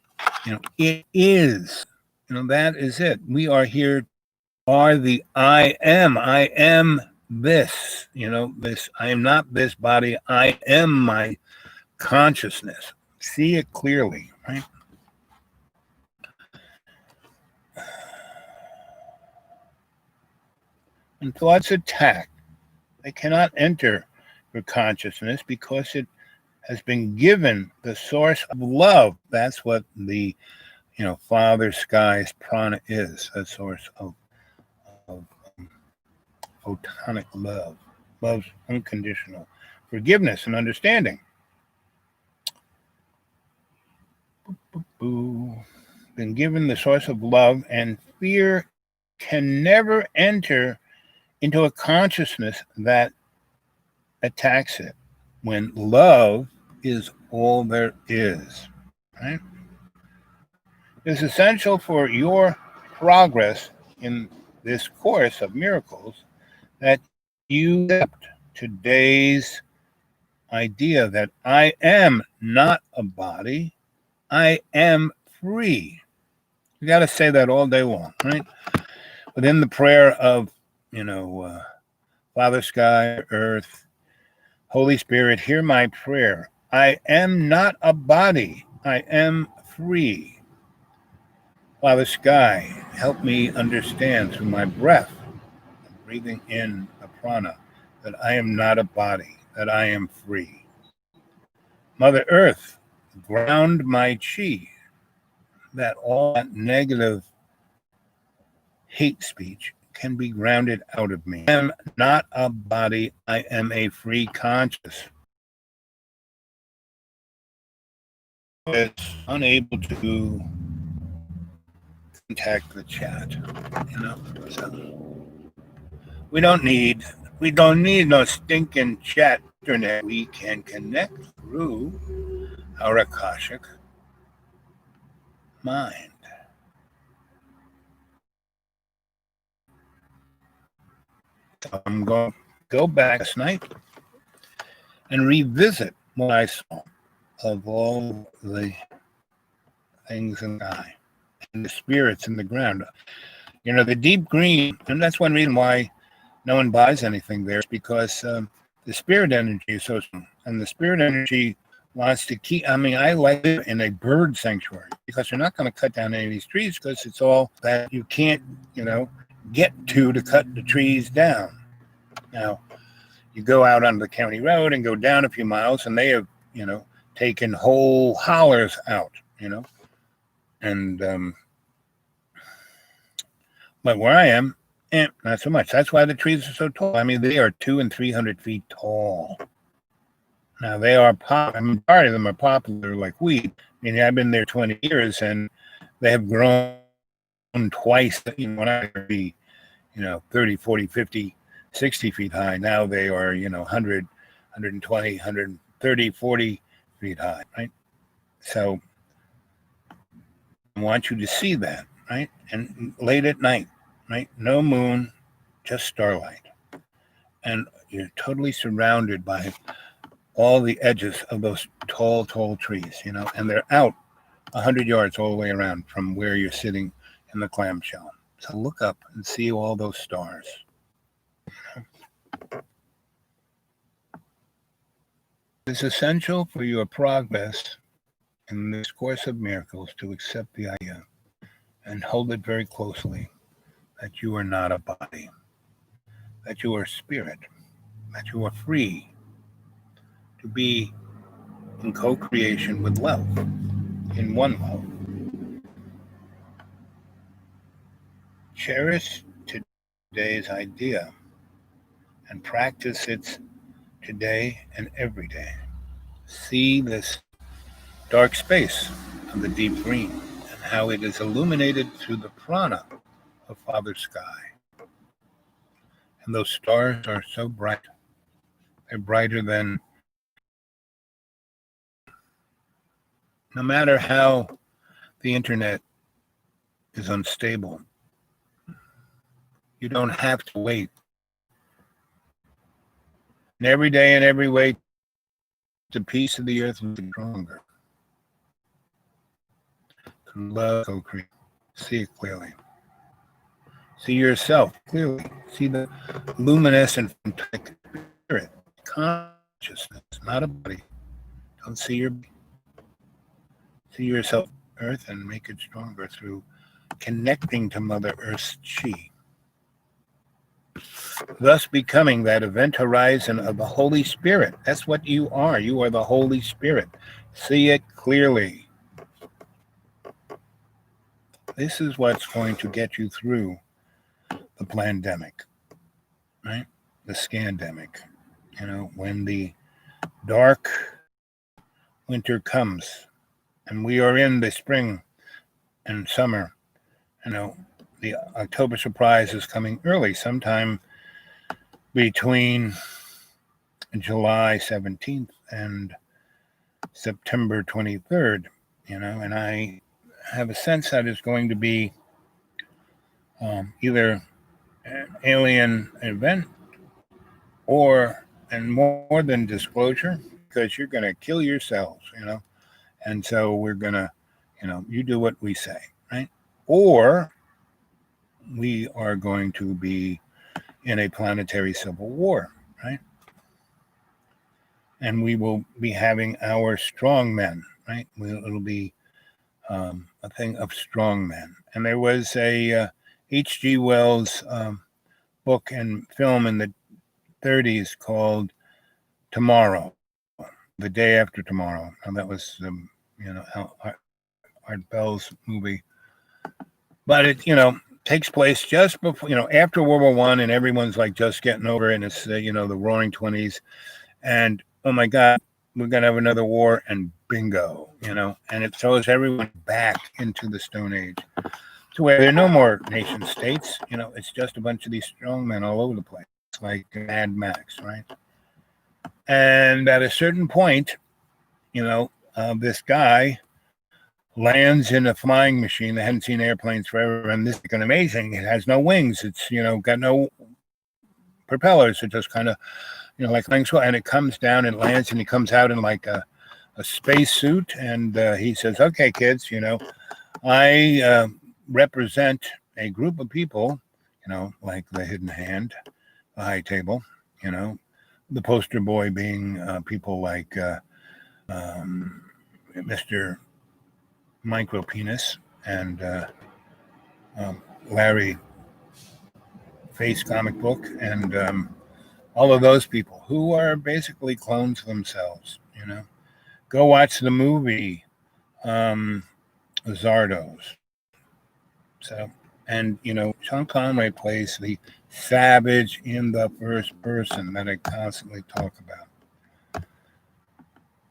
it is. That is it. We are here, are the I am. I am this, this. I am not this body. I am my consciousness. See it clearly, right? When thoughts attack, they cannot enter your consciousness because it has been given the source of love. That's what the Father Sky's prana is, a source of photonic love, love's unconditional forgiveness and understanding. Been given the source of love, and fear can never enter into a consciousness that attacks it when love is all there is, right? It's essential for your progress in this course of miracles that you accept today's idea that I am not a body, I am free. You got to say that all day long, right? Within the prayer of, Father Sky, Earth, Holy Spirit, hear my prayer. I am not a body, I am free. Father Sky, help me understand through my breath, breathing in the prana, that I am not a body, that I am free. Mother Earth, ground my chi, that all that negative hate speech can be grounded out of me. I am not a body, I am a free conscious. It's unable to contact the chat, so we don't need no stinking chat internet. We can connect through our Akashic mind. So I'm going to go back last night and revisit what I saw of all the things in the sky and the spirits in the ground. The deep green, and that's one reason why no one buys anything there, because the spirit energy is so strong, and the spirit energy wants to keep. I live in a bird sanctuary because you're not going to cut down any of these trees because it's all that you can't, get to cut the trees down. Now, you go out on the county road and go down a few miles, and they have, taken whole hollers out, and but where I am, not so much. That's why the trees are so tall. They are 200 and 300 feet tall. Now they are part of them are popular like weed. I've been there 20 years, and they have grown twice. When I be, 30, 40, 50, 60 feet high. Now they are, 100, 120, 130, 40 feet high, right? So I want you to see that, right? And late at night, right? No moon, just starlight. And you're totally surrounded by all the edges of those tall, tall trees, and they're out 100 yards all the way around from where you're sitting in the clamshell. So look up and see all those stars. It's essential for your progress in this course of miracles to accept the idea and hold it very closely that you are not a body, that you are spirit, that you are free to be in co-creation with love, in one love. Cherish today's idea and practice it today and every day. See this dark space of the deep green and how it is illuminated through the prana of Father Sky. And those stars are so bright They're brighter than, no matter how the internet is unstable, you don't have to wait. And every day and every way, the piece of the earth will be stronger. Love, co-create. See it clearly. See yourself clearly. See the luminescent spirit, consciousness, not a body. Don't see yourself, Earth, and make it stronger through connecting to Mother Earth's chi. Thus becoming that event horizon of the Holy Spirit. That's what you are. You are the Holy Spirit. See it clearly. This is what's going to get you through the pandemic, right? The scandemic. You know, when the dark winter comes and we are in the spring and summer, you know, the October surprise is coming early, sometime between July 17th and September 23rd, you know, and I have a sense that it's going to be either an alien event or, and more than disclosure, because you're going to kill yourselves, you know, and so we're going to, you know, you do what we say, right? Or we are going to be in a planetary civil war, right? And we will be having our strong men, right? It'll be a thing of strong men. And there was a H.G. Wells book and film in the 30s called Tomorrow, The Day After Tomorrow. And that was, you know, Art Bell's movie. But it, you know, takes place just before, you know, after World War I, and everyone's like just getting over it, and it's, you know, the Roaring 20s. And, oh my God, we're going to have another war, and bingo, you know, and it throws everyone back into the Stone Age to where there are no more nation states. You know, it's just a bunch of these strong men all over the place, like Mad Max, right? And at a certain point, you know, this guy lands in a flying machine. They hadn't seen airplanes forever, and this is amazing. It has no wings. It's, you know, got no propellers. It just kind of, you know, like flying squirrel, and it comes down and lands, and he comes out in like a space suit, and he says, "Okay, kids, you know, I represent a group of people, you know, like the Hidden Hand, the High Table, you know, the poster boy being people like Mr. Micropenis and Larry Face Comic Book, and all of those people who are basically clones of themselves, you know. Go watch the movie Zardos. So, and, you know, Sean Connery plays the savage in the first person that I constantly talk about.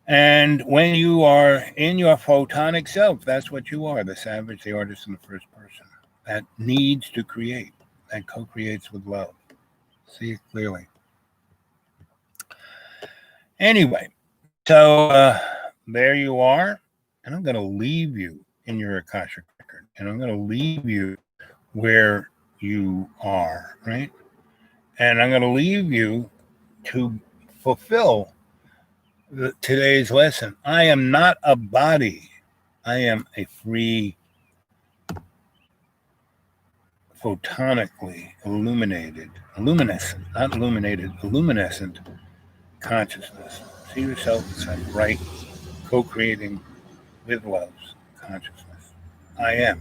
And when you are in your photonic self, that's what you are, the savage, the artist in the first person that needs to create, that co-creates with love. See it clearly. Anyway, so there you are. And I'm going to leave you in your Akashic record. And I'm going to leave you where you are, right? And I'm going to leave you to fulfill today's lesson. I am not a body. I am a free, photonically luminescent, not illuminated, luminescent consciousness. See yourself as a bright, co-creating with love's consciousness. I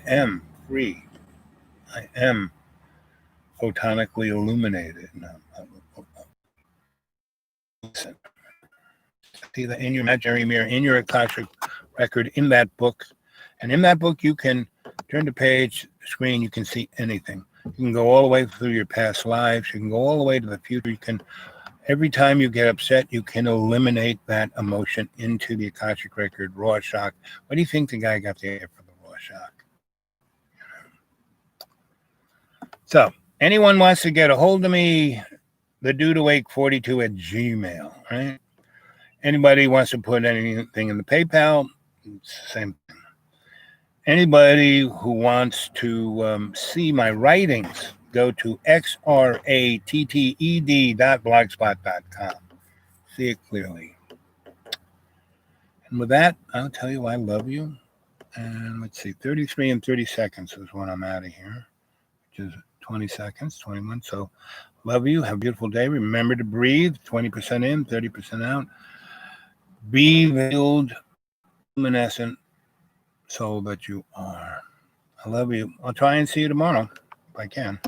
am free. I am photonically illuminated. Listen. See that in your imaginary mirror, in your Akashic record, in that book. And in that book, you can turn the page, screen, you can see anything. You can go all the way through your past lives. You can go all the way to the future. You can, every time you get upset, you can eliminate that emotion into the Akashic record, Rorschach. What do you think the guy got there for the Rorschach? So, anyone wants to get a hold of me, the dude awake 42 at Gmail, right? Anybody wants to put anything in the PayPal, it's the same thing. Anybody who wants to see my writings, go to xratted.blogspot.com. See it clearly. And with that, I'll tell you I love you. And let's see, 33 and 30 seconds is when I'm out of here, which is 20 seconds, 21. So love you. Have a beautiful day. Remember to breathe, 20% in, 30% out. Be veiled, luminescent soul that you are. I love you. I'll try and see you tomorrow if I can.